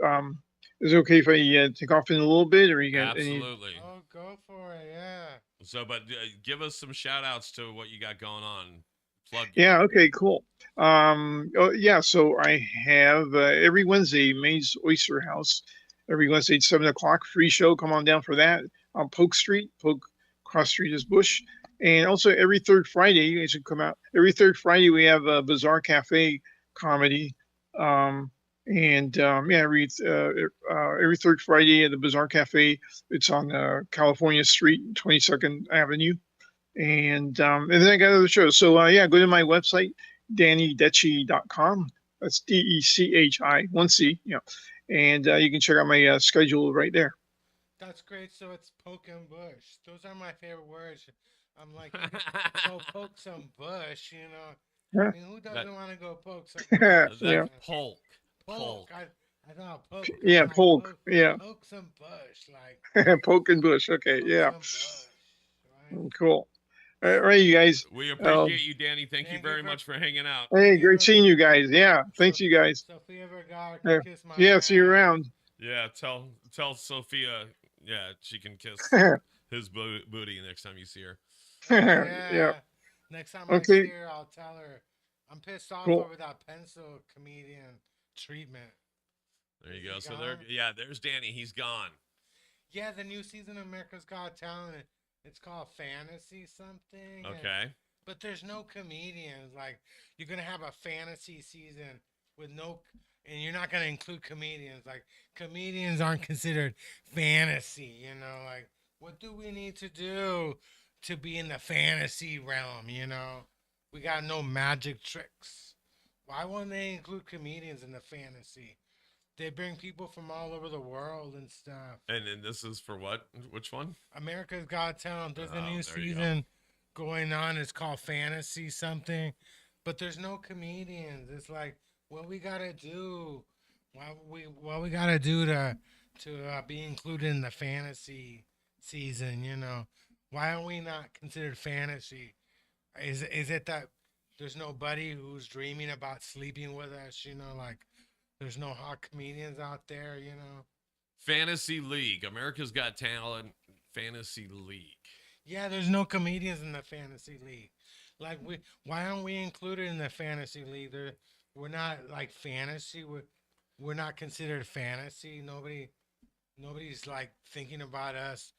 Is it okay if I take off in a little bit, or you got any? Absolutely. Oh, go for it, yeah. So, but give us some shout outs to what you got going on. Plug it. Yeah. Okay. Cool. Oh, yeah. So I have every Wednesday, Mae's Oyster House. Every Wednesday at 7 o'clock, free show. Come on down for that on Polk Street. Polk Cross Street is Bush. And also every third Friday, you guys should come out. Every third Friday, we have a Bazaar Cafe comedy. Yeah, every third Friday at the Bazaar Cafe. It's on California Street, 22nd Avenue. And then I got other shows. So yeah, go to my website, DannyDechi.com. That's DECHI, one C, yeah. And you can check out my schedule right there. That's great. So it's poke and bush. Those are my favorite words. I'm like, go poke some bush, you know. I mean, who doesn't want to go poke some bush? That's Yeah. Polk. Poke. I thought poke. Yeah, I'm like, Polk. Yeah. Poke some bush. Like, Poke and Bush. Okay. poke Yeah. some bush. Right? Cool. All right, you guys. We appreciate you, Danny. Thank you Thank you very for- much for hanging out. Hey, great seeing you guys. Yeah. Thanks, So- you guys. So if we ever got Yeah. kiss my Yeah. See you ass. around. Yeah, tell Sophia, yeah, she can kiss his booty next time you see her. Yeah. Next time I Okay. see her, I'll tell her I'm pissed off Cool. over that pencil comedian treatment. There you Is go. he So gone? there's Danny. He's gone. Yeah, the new season of America's Got Talent. It's called Fantasy something. and- Okay. but there's no comedians. Like you're gonna have a fantasy season with no, and you're not gonna include comedians. Like comedians aren't considered fantasy. You know, like what do we need to do to be in the fantasy realm? You know, we got no magic tricks. Why won't they include comedians in the fantasy? They bring people from all over the world and stuff. And then this is for what? Which one? America's Got Talent. There's a Oh, new there you go. season going on. It's called Fantasy something, but there's no comedians. It's like what we gotta do. What we gotta do to be included in the fantasy season? You know, why are we not considered fantasy? Is it that there's nobody who's dreaming about sleeping with us? You know, like there's no hot comedians out there. You know. Fantasy League. America's Got Talent Fantasy League. Yeah, there's no comedians in the fantasy league. Like why aren't we included in the fantasy league? We're not like fantasy. We're not considered fantasy. Nobody's like thinking about us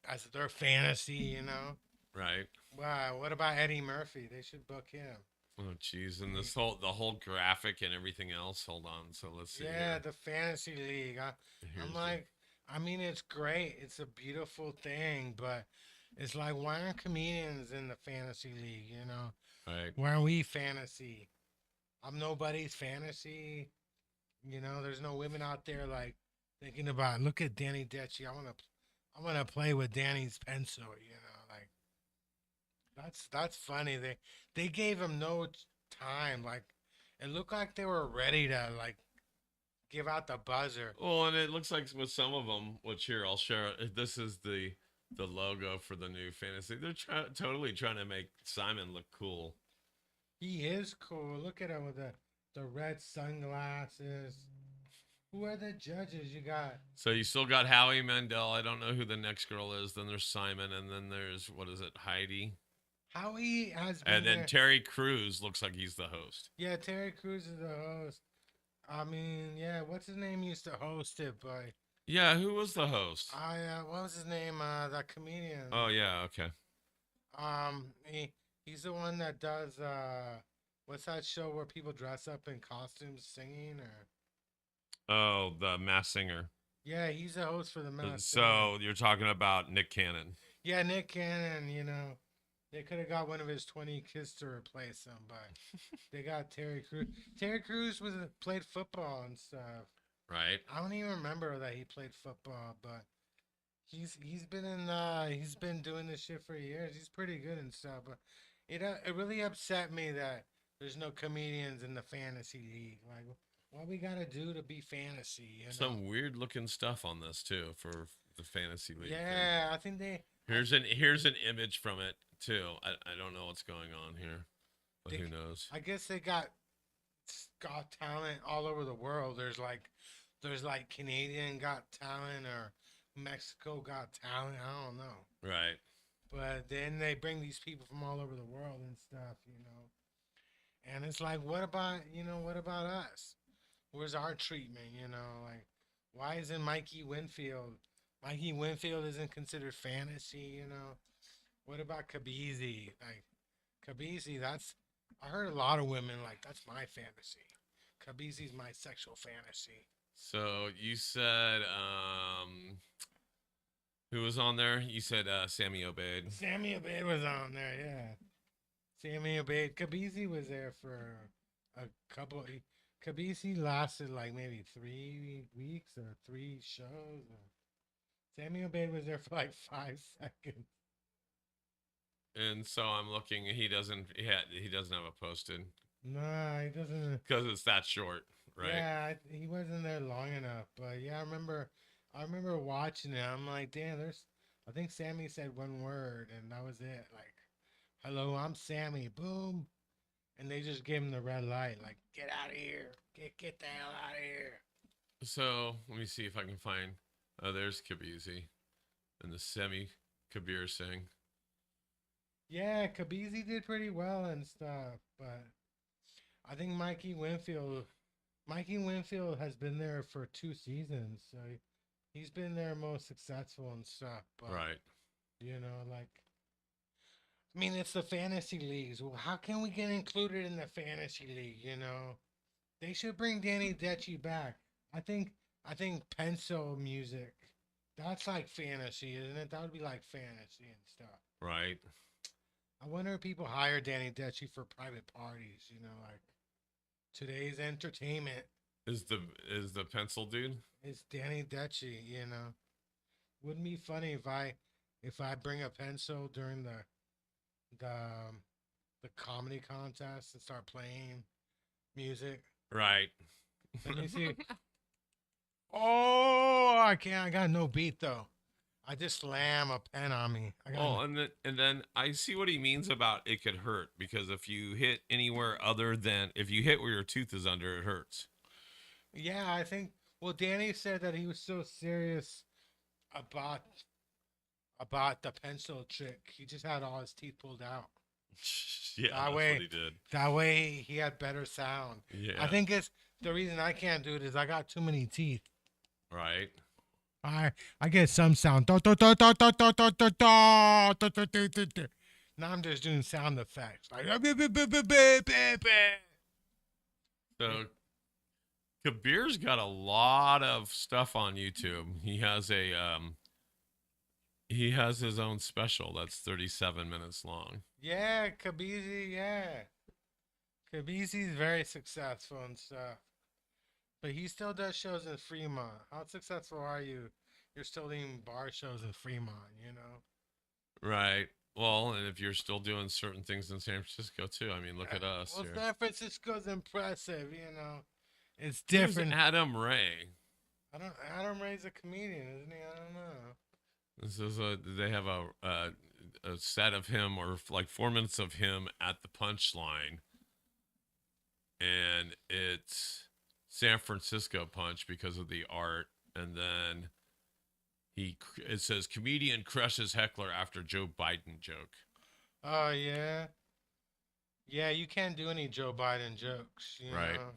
as their fantasy. You know. Right. Wow. What about Eddie Murphy? They should book him. Oh jeez, and the whole graphic and everything else. Hold on. So let's see. Yeah, here. the fantasy league. Here's I'm the- like, I mean, it's great. It's a beautiful thing, but it's like, why aren't comedians in the fantasy league? You know. right. Why are we fantasy? I'm nobody's fantasy. You know, there's no women out there like thinking about. Look at Danny Dechi. I wanna play with Danny's pencil. You know, like that's funny. They gave him no time. Like it looked like they were ready to like give out the buzzer. Well, and it looks like with some of them, which here I'll share. This is the logo for the new fantasy. They're totally trying to make Simon look cool. He is cool. Look at him with the red sunglasses. Who are the judges you got? So you still got Howie Mandel. I don't know who the next girl is. Then there's Simon, and then there's what is it, Heidi, Howie has been and then there. Terry Crews looks like he's the host. Yeah, Terry Crews is the host. I mean, yeah, what's his name used to host it, but Yeah, who was the host? what was his name? That comedian. Oh yeah, okay. He's the one that does what's that show where people dress up in costumes singing or Oh, the Mass Singer. yeah, he's the host for the Masked Singer. So you're talking about Nick Cannon. Yeah, Nick Cannon, you know. They could have got one of his 20 kids to replace him, but they got Terry Crews. Terry Crews played football and stuff. Right. I don't even remember that he played football, but he's been doing this shit for years. He's pretty good and stuff, but it really upset me that there's no comedians in the fantasy league. Like, what we gotta do to be fantasy. You know? Some weird looking stuff on this too for the fantasy league. thing. Yeah, I think they. Here's an image from it too. I don't know what's going on here, but They- who knows? I guess they got talent all over the world. There's like Canadian Got Talent or Mexico Got Talent. I don't know. Right. But then they bring these people from all over the world and stuff, you know. And it's like, what about us? Where's our treatment, you know? Like, why isn't Mikey Winfield? Mikey Winfield isn't considered fantasy, you know. What about Kabizi? Like, Kabizi, I heard a lot of women like, that's my fantasy. Kabizi's my sexual fantasy. So you said who was on there? You said Sammy Obeid. Sammy Obeid was on there, yeah. Sammy Obeid. Kabizi was there for a couple. Kabizi lasted like maybe 3 weeks or 3 shows. Sammy Obeid was there for like 5 seconds. And so I'm looking. He doesn't have it posted Nah, he doesn't. because it's that short, right? Yeah, he wasn't there long enough. But yeah, I remember watching it. I'm like, damn, I think Sammy said one word and that was it. Like, hello, I'm Sammy. Boom. And they just gave him the red light. Like, get out of here. Get the hell out of here. So let me see if I can find. Oh, there's Kabizi and the Semi Kabir Singh. Yeah, Kabizi did pretty well and stuff, but I think Mikey Winfield has been there for 2 seasons, so he's been there most successful and stuff. But, Right. you know, like, I mean, it's the fantasy leagues. Well, how can we get included in the fantasy league? You know, they should bring Danny Detchi back. I think pencil music, that's like fantasy, isn't it? That would be like fantasy and stuff. Right. I wonder if people hire Danny Detchi for private parties, you know, like today's entertainment Is the pencil dude? is Danny Detchi, you know. Wouldn't it be funny if I bring a pencil during the comedy contest and start playing music? Right. Let me see. Oh, I can't. I got no beat though. I just slam a pen on me. I got Oh, and then I see what he means about it could hurt because if you hit anywhere other than if you hit where your tooth is under, it hurts. Yeah, I think. Well, Danny said that he was so serious about the pencil trick. He just had all his teeth pulled out. Yeah, That that's way- what he did. That way, he had better sound. Yeah. I think it's the reason I can't do it is I got too many teeth. Right. I get some sound. Now I'm just doing sound effects. Like, So Kabir's got a lot of stuff on YouTube. He has his own special that's 37 minutes long. yeah, Kabizi, yeah. Kabizi's very successful and stuff. But he still does shows in Fremont. How successful are you? You're still doing bar shows in Fremont, you know? Right. Well, and if you're still doing certain things in San Francisco too, I mean, look at us. Well, here. San Francisco's impressive, you know? It's Who's different. Adam Ray. Adam Ray's a comedian, isn't he? I don't know. This is they have a set of him or like 4 minutes of him at the punchline, and it's San Francisco punch because of the art, and then it says comedian crushes heckler after Joe Biden joke. Oh, yeah? Yeah, you can't do any Joe Biden jokes, you Right. know?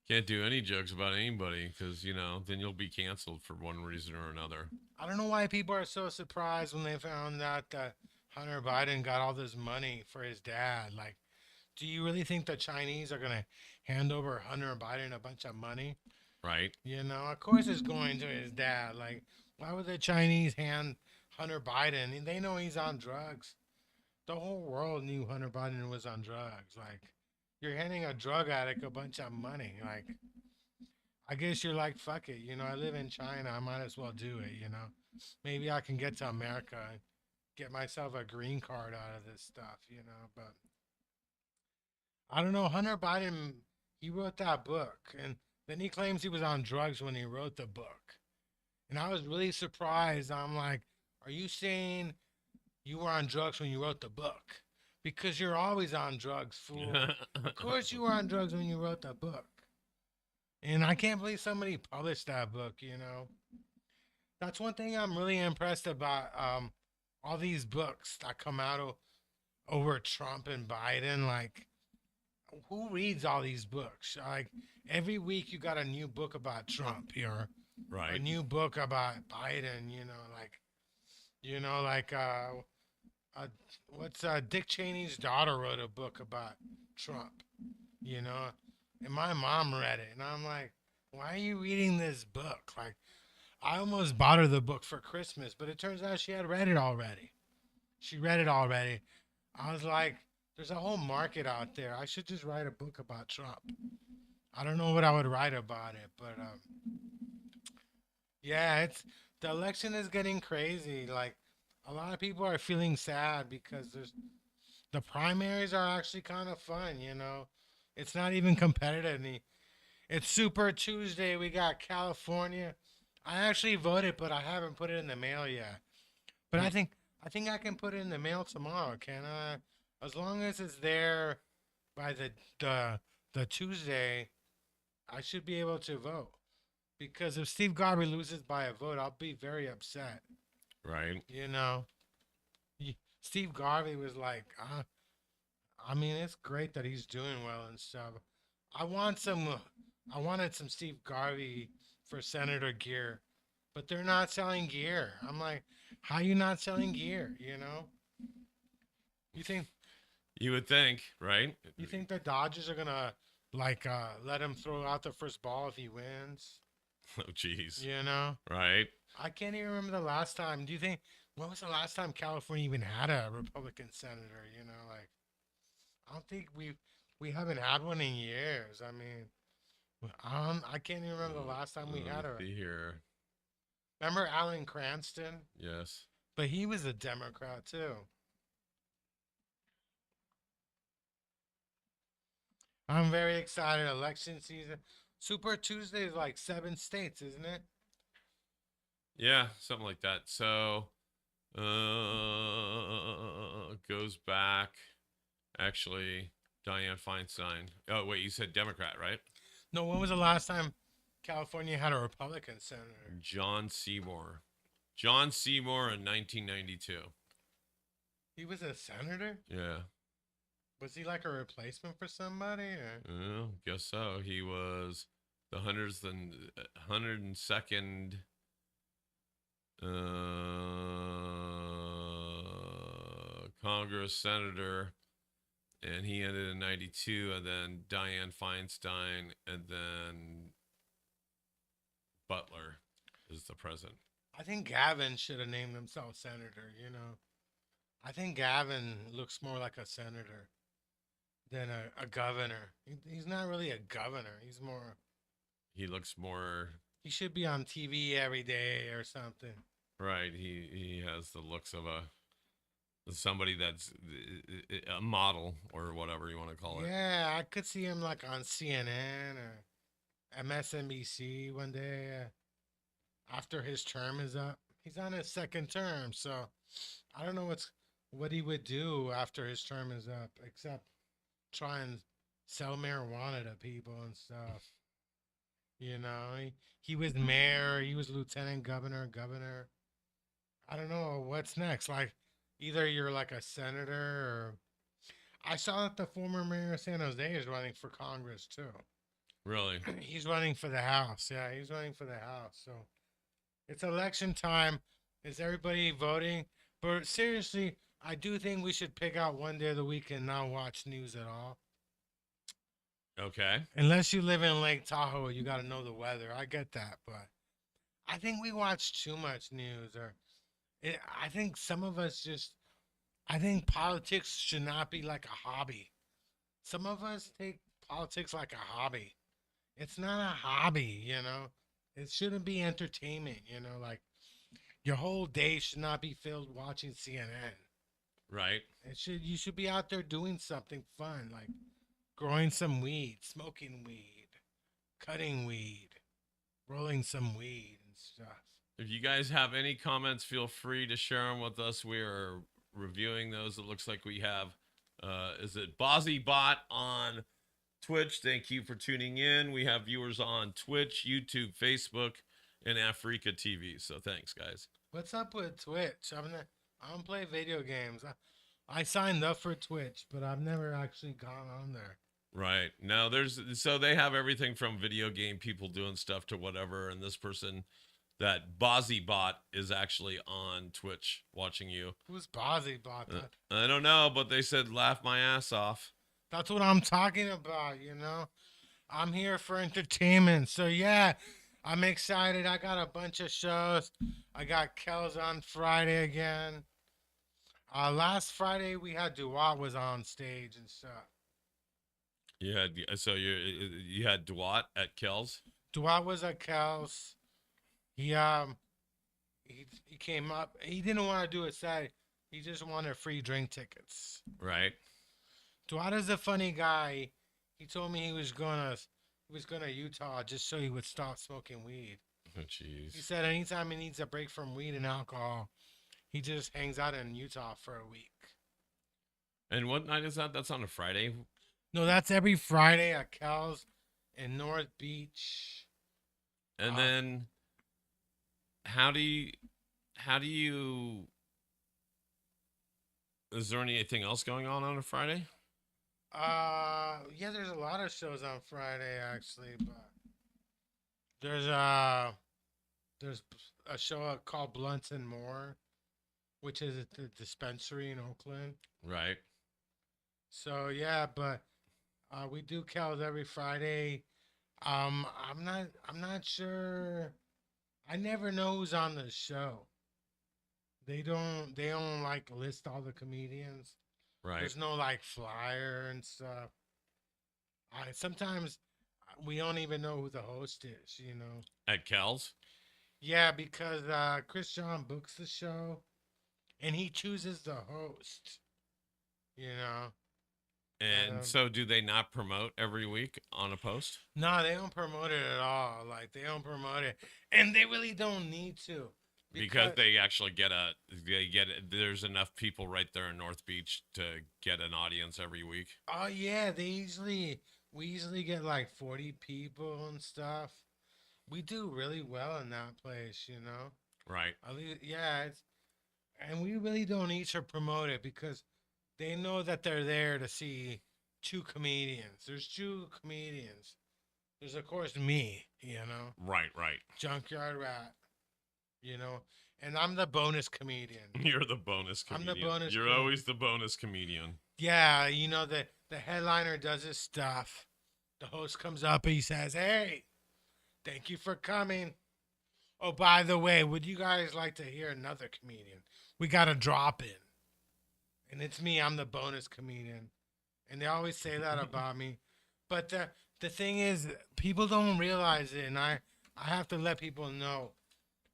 Can't do any jokes about anybody because then you'll be canceled for one reason or another. I don't know why people are so surprised when they found out that Hunter Biden got all this money for his dad. Like, do you really think the Chinese are going to hand over Hunter Biden a bunch of money? Right. You know, of course it's going to his dad. Like, why would the Chinese hand Hunter Biden? They know he's on drugs. The whole world knew Hunter Biden was on drugs. Like, you're handing a drug addict a bunch of money. Like, I guess you're like, fuck it. You know, I live in China. I might as well do it, you know. Maybe I can get to America and get myself a green card out of this stuff, you know. But I don't know. Hunter Biden, he wrote that book, and then he claims he was on drugs when he wrote the book. And I was really surprised. I'm like, are you saying you were on drugs when you wrote the book? Because you're always on drugs, fool. Of course you were on drugs when you wrote the book. And I can't believe somebody published that book, you know. That's one thing I'm really impressed about all these books that come out over Trump and Biden. Like, who reads all these books? Like, every week you got a new book about Trump here. A Right. new book about Biden, what's Dick Cheney's daughter wrote a book about Trump, you know, and my mom read it, and I'm like, why are you reading this book? Like, I almost bought her the book for Christmas, but it turns out she had read it already. She read it already. I was like, there's a whole market out there. I should just write a book about Trump. I don't know what I would write about it, but yeah, the election is getting crazy. Like, a lot of people are feeling sad because the primaries are actually kind of fun, you know. It's not even competitive. It's Super Tuesday. We got California. I actually voted, but I haven't put it in the mail yet. But I think I can put it in the mail tomorrow, can I? As long as it's there by the Tuesday, I should be able to vote. Because if Steve Garvey loses by a vote, I'll be very upset. Right. You know, Steve Garvey was like, I mean, it's great that he's doing well and stuff. I wanted some Steve Garvey for Senator gear, but they're not selling gear. I'm like, how you not selling gear? You know, you think You would think, right? the Dodgers are gonna let him throw out the first ball if he wins? Oh, jeez. You know, Right. I can't even remember the last time. When was the last time California even had a Republican senator? You know, like, I don't think we haven't had one in years. I mean, I can't even remember the last time we had Let's a. see here. Remember Alan Cranston? Yes. But he was a Democrat too. I'm very excited. Election season. Super Tuesday is like 7 states, isn't it? Yeah, something like that. So, goes back. Actually, Dianne Feinstein. Oh, wait, you said Democrat, right? No, when was the last time California had a Republican senator? John Seymour. John Seymour in 1992. He was a senator? Yeah. Was he like a replacement for somebody? Or? Guess so. He was the 102nd Congress senator, and he ended in 92, and then Dianne Feinstein, and then Butler is the president. I think Gavin should have named himself senator, you know. I think Gavin looks more like a senator than a governor. He's not really a governor. He looks more He should be on TV every day or something. right. He has the looks of somebody that's a model or whatever you want to call it. Yeah, I could see him like on CNN or MSNBC one day after his term is up. He's on his second term, so I don't know what he would do after his term is up, except try and sell marijuana to people and stuff. You know, he was mayor, he was lieutenant governor. I don't know what's next. Like, either you're like a senator or I saw that the former mayor of San Jose is running for Congress too. Really? He's running for the House. Yeah, he's running for the House. So it's election time. Is everybody voting? But seriously, I do think we should pick out one day of the week and not watch news at all. Okay. Unless you live in Lake Tahoe, you got to know the weather. I get that, but I think we watch too much news. I think some of us I think politics should not be like a hobby. Some of us take politics like a hobby. It's not a hobby, you know. It shouldn't be entertainment, you know. Like, your whole day should not be filled watching CNN. Right. You should be out there doing something fun, like growing some weed, smoking weed, cutting weed, rolling some weed and stuff. If you guys have any comments, feel free to share them with us. We are reviewing those. It looks like we have, is it BozzyBot on Twitch? Thank you for tuning in. We have viewers on Twitch, YouTube, Facebook, and Africa TV. So thanks, guys. What's up with Twitch? I don't play video games. I signed up for Twitch, but I've never actually gone on there. Right. No, so they have everything from video game people doing stuff to whatever. And this person, that BozzyBot, is actually on Twitch watching you. Who's BozzyBot? I don't know, but they said laugh my ass off. That's what I'm talking about, you know? I'm here for entertainment. So, yeah, I'm excited. I got a bunch of shows. I got Kells on Friday again. Last Friday, we had Duat was on stage and stuff. Yeah, so you had Duat at Kells? Duat was at Kells. He came up. He didn't want to do a set. He just wanted free drink tickets. Right. Duat is a funny guy. He told me he was gonna Utah just so he would stop smoking weed. Oh, jeez. He said anytime he needs a break from weed and alcohol, he just hangs out in Utah for a week. And what night is that? That's on a Friday? No, that's every Friday at Cal's in North Beach. And then how do you is there anything else going on a Friday? Yeah, there's a lot of shows on Friday actually, but there's a show called Blunts and More, which is at the dispensary in Oakland. Right. So yeah, but we do Cal's every Friday. I'm not sure. I never know who's on the show. They don't like list all the comedians. Right. There's no like flyer and stuff. Sometimes we don't even know who the host is, you know. At Kells? Yeah, because Chris John books the show and he chooses the host. You know. And so do they not promote every week on a post? No, they don't promote it at all. Like they don't promote it. And they really don't need to. Because they actually there's enough people right there in North Beach to get an audience every week. Oh yeah, we usually get like 40 people and stuff. We do really well in that place, you know. Right. At least, yeah, and we really don't need to promote it because they know that they're there to see two comedians. There's two comedians. There's of course me, you know. Right. JunkYard Rat. You know, and I'm the bonus comedian. You're the bonus comedian. I'm the bonus. You're always the bonus comedian. Yeah, you know, the headliner does his stuff. The host comes up and he says, "Hey, thank you for coming. Oh, by the way, would you guys like to hear another comedian? We got a drop in." And it's me. I'm the bonus comedian. And they always say that about me. But the thing is, people don't realize it, and I have to let people know.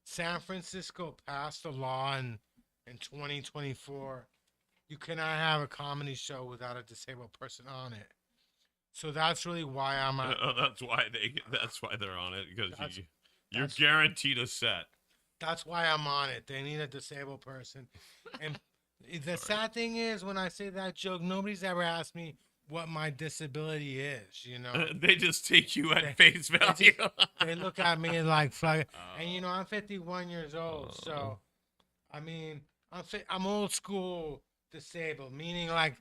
San Francisco passed a law in 2024. You cannot have a comedy show without a disabled person on it. So that's really why I'm on. That's why they're on it, because you're guaranteed a set. That's why I'm on it. They need a disabled person. And the sad thing is, when I say that joke, nobody's ever asked me what my disability is, you know. They just take you at face value. They look at me like, and you know, I'm 51 years old, so I mean, I'm old school disabled, meaning like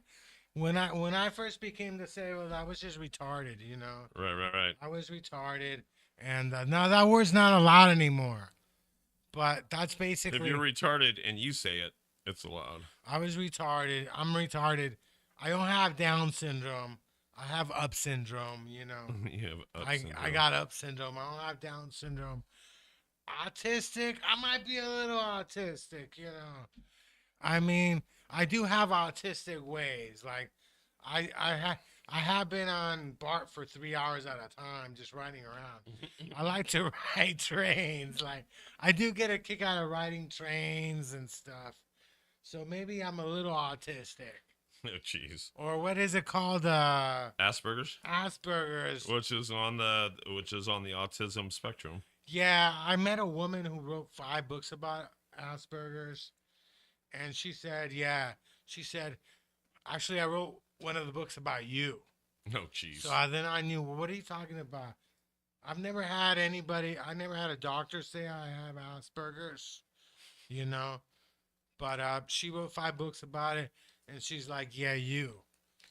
when I first became disabled, I was just retarded, you know. Right. I was retarded, and now that word's not allowed anymore. But that's basically. If you're retarded and you say it, it's allowed. I was retarded. I'm retarded. I don't have Down syndrome. I have up syndrome, you know. You have up syndrome. I got up syndrome. I don't have Down syndrome. Autistic? I might be a little autistic, you know. I mean, I do have autistic ways. Like, I have been on BART for 3 hours at a time just riding around. I like to ride trains. Like, I do get a kick out of riding trains and stuff. So maybe I'm a little autistic. Oh, jeez. or what is it called? Asperger's, Asperger's. which is on the autism spectrum. Yeah, I met a woman who wrote 5 books about Asperger's, and she said, yeah, she said, actually, I wrote one of the books about you. Oh, jeez. So then I knew, well, what are you talking about? I never had a doctor say I have Asperger's, you know, but she wrote 5 books about it, and she's like, yeah, you.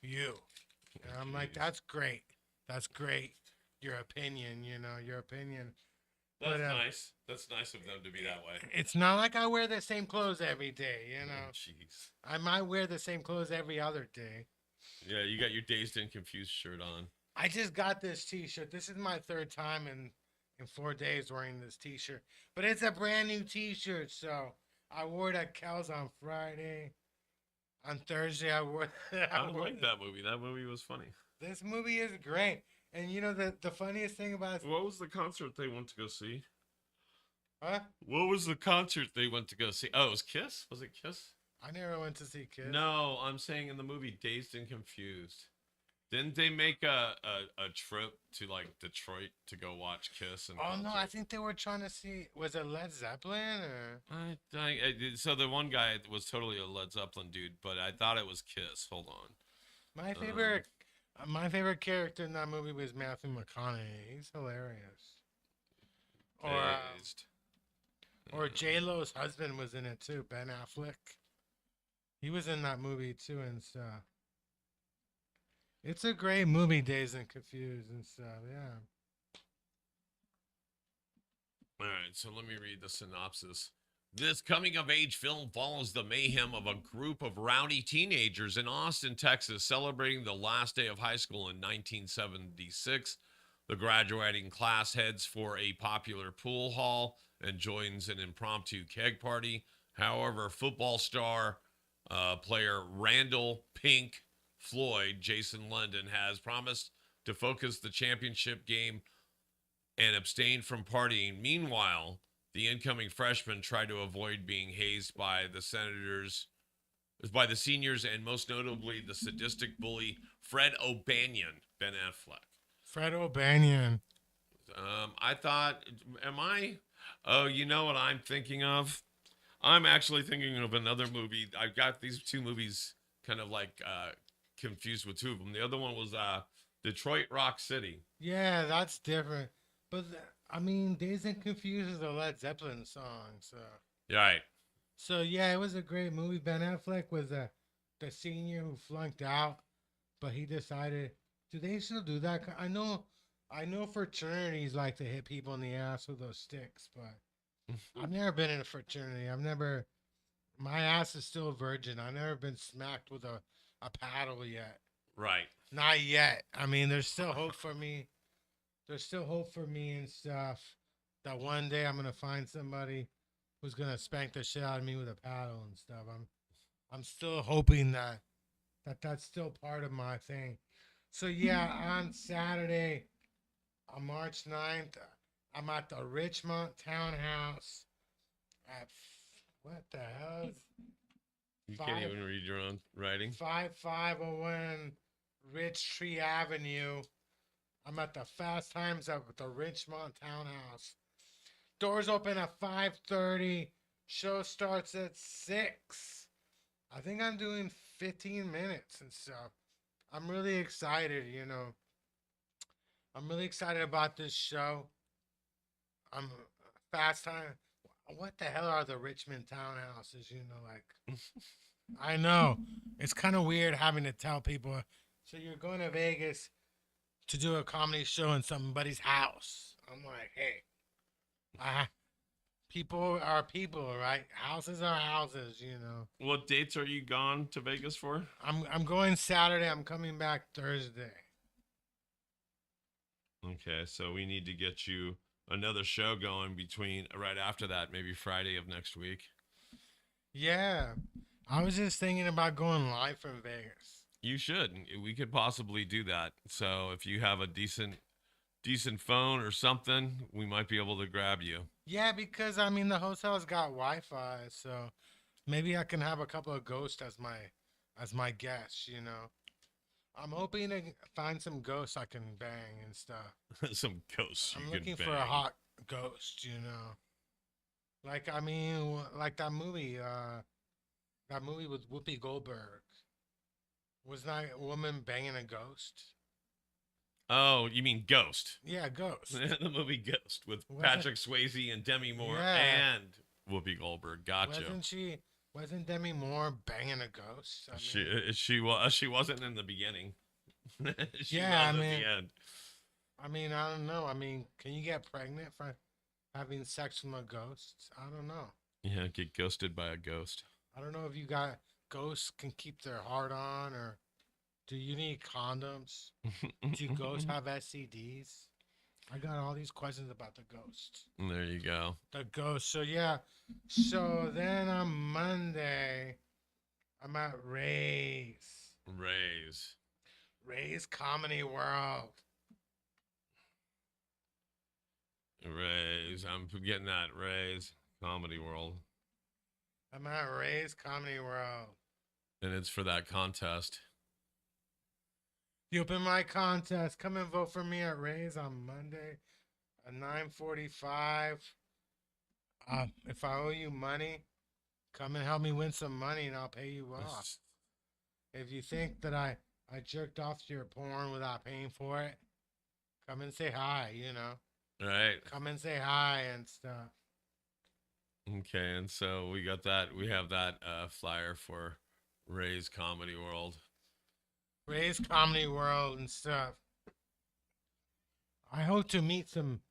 And I'm like, that's great. That's great. Your opinion, your opinion. That's but, nice. That's nice of them to be that way. It's not like I wear the same clothes every day, Oh, jeez. I might wear the same clothes every other day. Yeah, you got your Dazed and Confused shirt on. I just got this t-shirt. This is my 3rd time in 4 days wearing this t-shirt. But it's a brand new t-shirt, so I wore it at Kel's on Friday. On Thursday, I wore I like that movie. That movie was funny. This movie is great. And you know the funniest thing about What was the concert they went to go see? Huh? What was the concert they went to go see? Oh, it was Kiss? Was it Kiss? I never went to see Kiss. No, I'm saying in the movie Dazed and Confused. Didn't they make a trip to like Detroit to go watch Kiss? And Oh no, concert? I think they were trying to see. Was it Led Zeppelin or? So the one guy was totally a Led Zeppelin dude, but I thought it was Kiss. Hold on. My favorite character in that movie was Matthew McConaughey. He's hilarious. Dazed. Or J Lo's husband was in it too, Ben Affleck. He was in that movie too and stuff. It's a great movie, Dazed and Confused and stuff. Yeah. All right, so let me read the synopsis. This coming-of-age film follows the mayhem of a group of rowdy teenagers in Austin, Texas, celebrating the last day of high school in 1976. The graduating class heads for a popular pool hall and joins an impromptu keg party. However, football star player Randall Pink Floyd, Jason London, has promised to focus the championship game and abstain from partying. Meanwhile, the incoming freshmen try to avoid being hazed by the seniors, and most notably the sadistic bully Fred O'Banion, Ben Affleck. Fred O'Banion. I thought, oh, you know what I'm thinking of? I'm actually thinking of another movie. I've got these 2 movies kind of like confused with 2 of them. The other one was Detroit Rock City. Yeah, that's different. But I mean, Dazed and Confused is a Led Zeppelin song, so. Right. So yeah, it was a great movie. Ben Affleck was the senior who flunked out, but he decided. Do they still do that? I know fraternities like to hit people in the ass with those sticks, but I've never been in a fraternity. My ass is still a virgin. I've never been smacked with a paddle yet. Right. Not yet. I mean, there's still hope for me. There's still hope for me and stuff. That one day I'm gonna find somebody who's gonna spank the shit out of me with a paddle and stuff. I'm still hoping that's still part of my thing. So yeah, on Saturday, on March 9th, I'm at the Richmond Townhouse at what the hell? You can't even read your own writing. 5501 Rich Tree Avenue. I'm at the Fast Times at the Richmond Townhouse. Doors open at 5:30. Show starts at 6. I think I'm doing 15 minutes and stuff. I'm really excited, I'm really excited about this show. I'm Fast Time. What the hell are the Richmond Townhouses? I know. It's kind of weird having to tell people. So you're going to Vegas to do a comedy show in somebody's house. I'm like, hey, people are people, right? Houses are houses, What dates are you gone to Vegas for? I'm going Saturday. I'm coming back Thursday. Okay, so we need to get you another show going right after that, maybe Friday of next week. Yeah. I was just thinking about going live from Vegas. You should. We could possibly do that. So if you have a decent phone or something, we might be able to grab you. Yeah, because the hotel's got Wi-Fi, so maybe I can have a couple of ghosts as as my guest. You know, I'm hoping to find some ghosts I can bang and stuff. Some ghosts you I'm can looking bang. for a hot ghost. You know, like I mean, like that movie with Whoopi Goldberg. Was that a woman banging a ghost? Oh, you mean Ghost? Yeah, ghost. The movie Ghost with Wasn't- Patrick Swayze and Demi Moore Yeah. and Whoopi Goldberg. Gotcha. Wasn't Demi Moore banging a ghost? I mean, She wasn't in the beginning. She Yeah, was I at mean- the end. I mean, I don't know. I mean, can you get pregnant for having sex with a ghost? I don't know. Yeah, get ghosted by a ghost. I don't know if you got ghosts can keep their heart on, or do you need condoms? Do ghosts have STDs? I got all these questions about the ghost. There you go. The ghost. So yeah. So then on Monday, I'm at Ray's Comedy World. Rays. I'm getting that. Rays. Comedy World. I'm at Ray's Comedy World. And it's for that contest. The open mic contest. Come and vote for me at Ray's on Monday at 9:45. If I owe you money, come and help me win some money and I'll pay you off. If you think that I jerked off to your porn without paying for it, come and say hi, you know. Right. Come and say hi and stuff. Okay, and so we got that. We have that flyer for Ray's Comedy World. Ray's Comedy World and stuff. I hope to meet some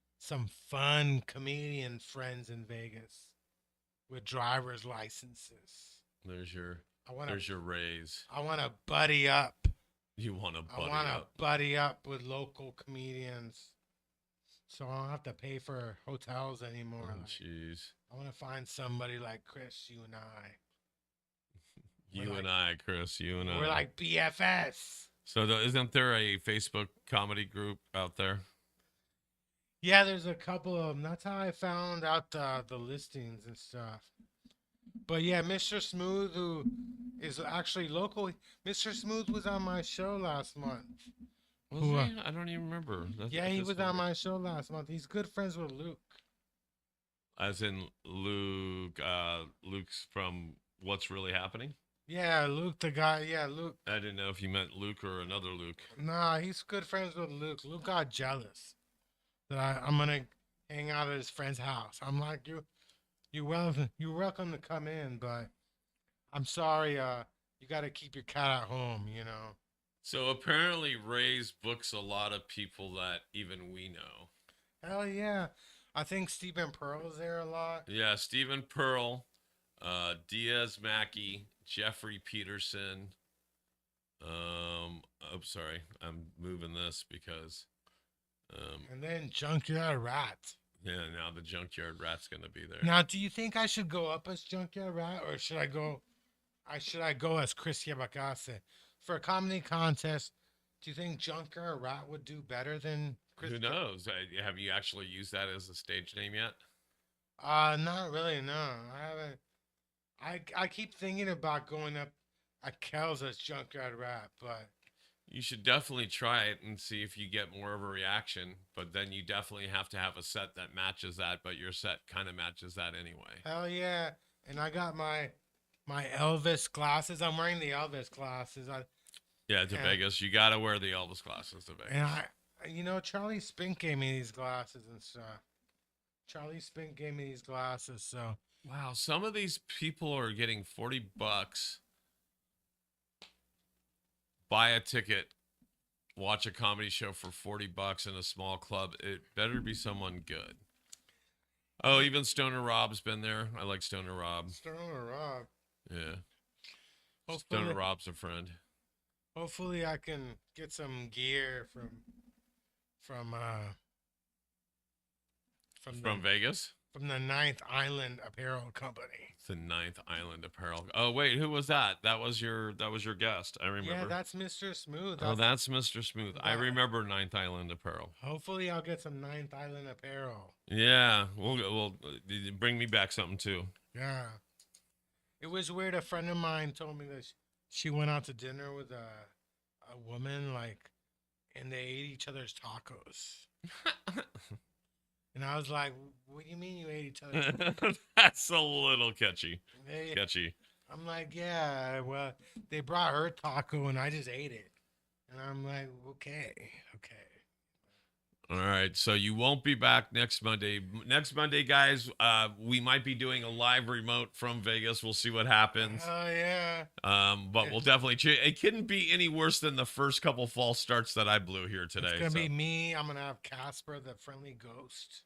fun comedian friends in Vegas with driver's licenses. There's your Rays. I want to buddy up. You want to buddy I want to up. buddy up with local comedians, so I don't have to pay for hotels anymore. Oh, Like, jeez. I want to find somebody like Chris, you and I. You We're and I, Chris. You and I. We're like BFS. So isn't there a Facebook comedy group out there? Yeah, there's a couple of them. That's how I found out the listings and stuff. But yeah, Mr. Smooth, who is actually local, Mr. Smooth was on my show last month. Was Who, he? I don't even remember. Yeah, he was on my show last month. He's good friends with Luke. As in Luke. Luke's from What's Really Happening. Yeah, Luke, the guy. Yeah, Luke. I didn't know if you meant Luke or another Luke. Nah, he's good friends with Luke. Luke got jealous that I'm gonna hang out at his friend's house. I'm like, you're welcome to come in, but I'm sorry, you got to keep your cat at home, you know. So apparently Ray's books a lot of people that even we know. Hell yeah, I think Stephen Pearl's there a lot. Yeah, Stephen Pearl, Diaz Mackey, Jeffrey Peterson. Oh, sorry, I'm moving this because. And then JunkYard Rat. Yeah, now the JunkYard Rat's gonna be there. Now, do you think I should go up as JunkYard Rat, or should I go as Chris Yabakase for a comedy contest? Do you think JunkYard Rat would do better than Chris? Who knows? Have you actually used that as a stage name yet? Not really. No, I haven't. I keep thinking about going up at Kel's as JunkYard Rat, but You should definitely try it and see if you get more of a reaction. But then you definitely have to have a set that matches that. But your set kind of matches that anyway. hell yeah! And I got my Elvis glasses. I'm wearing the Elvis glasses. Yeah, to Yeah. Vegas, you gotta wear the Elvis glasses to Vegas. And you know, Charlie Spink gave me these glasses and stuff. Charlie Spink gave me these glasses, so Wow, some of these people are getting $40. Buy a ticket, watch a comedy show for $40 in a small club. It better be someone good. Oh, even Stoner Rob's been there. I like Stoner Rob. Stoner Rob. Yeah. Hopefully- Stoner Rob's a friend. Hopefully, I can get some gear from Vegas? from the Ninth Island Apparel Company. The Ninth Island Apparel. Oh wait, who was that? That was your guest. I remember. Yeah, that's Mr. Smooth. Oh, that's Mr. Smooth. I that- remember Ninth Island Apparel. Hopefully, I'll get some Ninth Island Apparel. Yeah, we'll bring me back something too. Yeah. It was weird. A friend of mine told me that she went out to dinner with a woman, like, and they ate each other's tacos. And I was like, "What do you mean you ate each other?" That's a little catchy. They- Catchy. I'm like, "Yeah, well, they brought her taco and I just ate it." And I'm like, "Okay." All right, so you won't be back next Monday. Next Monday, guys, we might be doing a live remote from Vegas. We'll see what happens. Oh yeah. But we'll definitely. It couldn't be any worse than the first couple false starts that I blew here today. It's gonna so. be me. I'm gonna have Casper, the friendly ghost.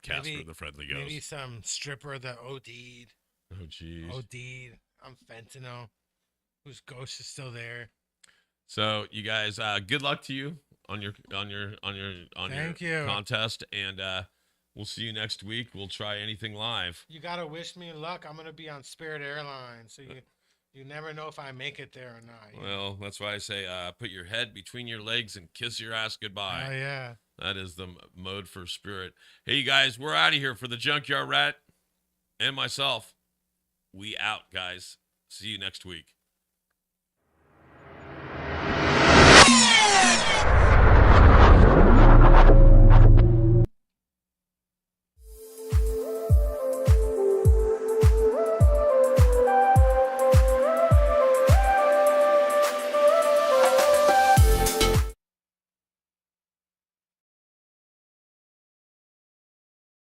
Casper, Maybe- the friendly ghost. Maybe some stripper that OD'd. Oh, jeez. OD'd. I'm fentanyl, whose ghost is still there. So, you guys, good luck to you on your Thank you. contest, and we'll see you next week. We'll try anything live. You gotta wish me luck. I'm gonna be on Spirit Airlines, so you never know if I make it there or not. you know? Well, that's why I say put your head between your legs and kiss your ass goodbye. Oh yeah. That is the mode for Spirit. Hey, you guys, we're out of here for the Junkyard Rat and myself. We out, guys. See you next week.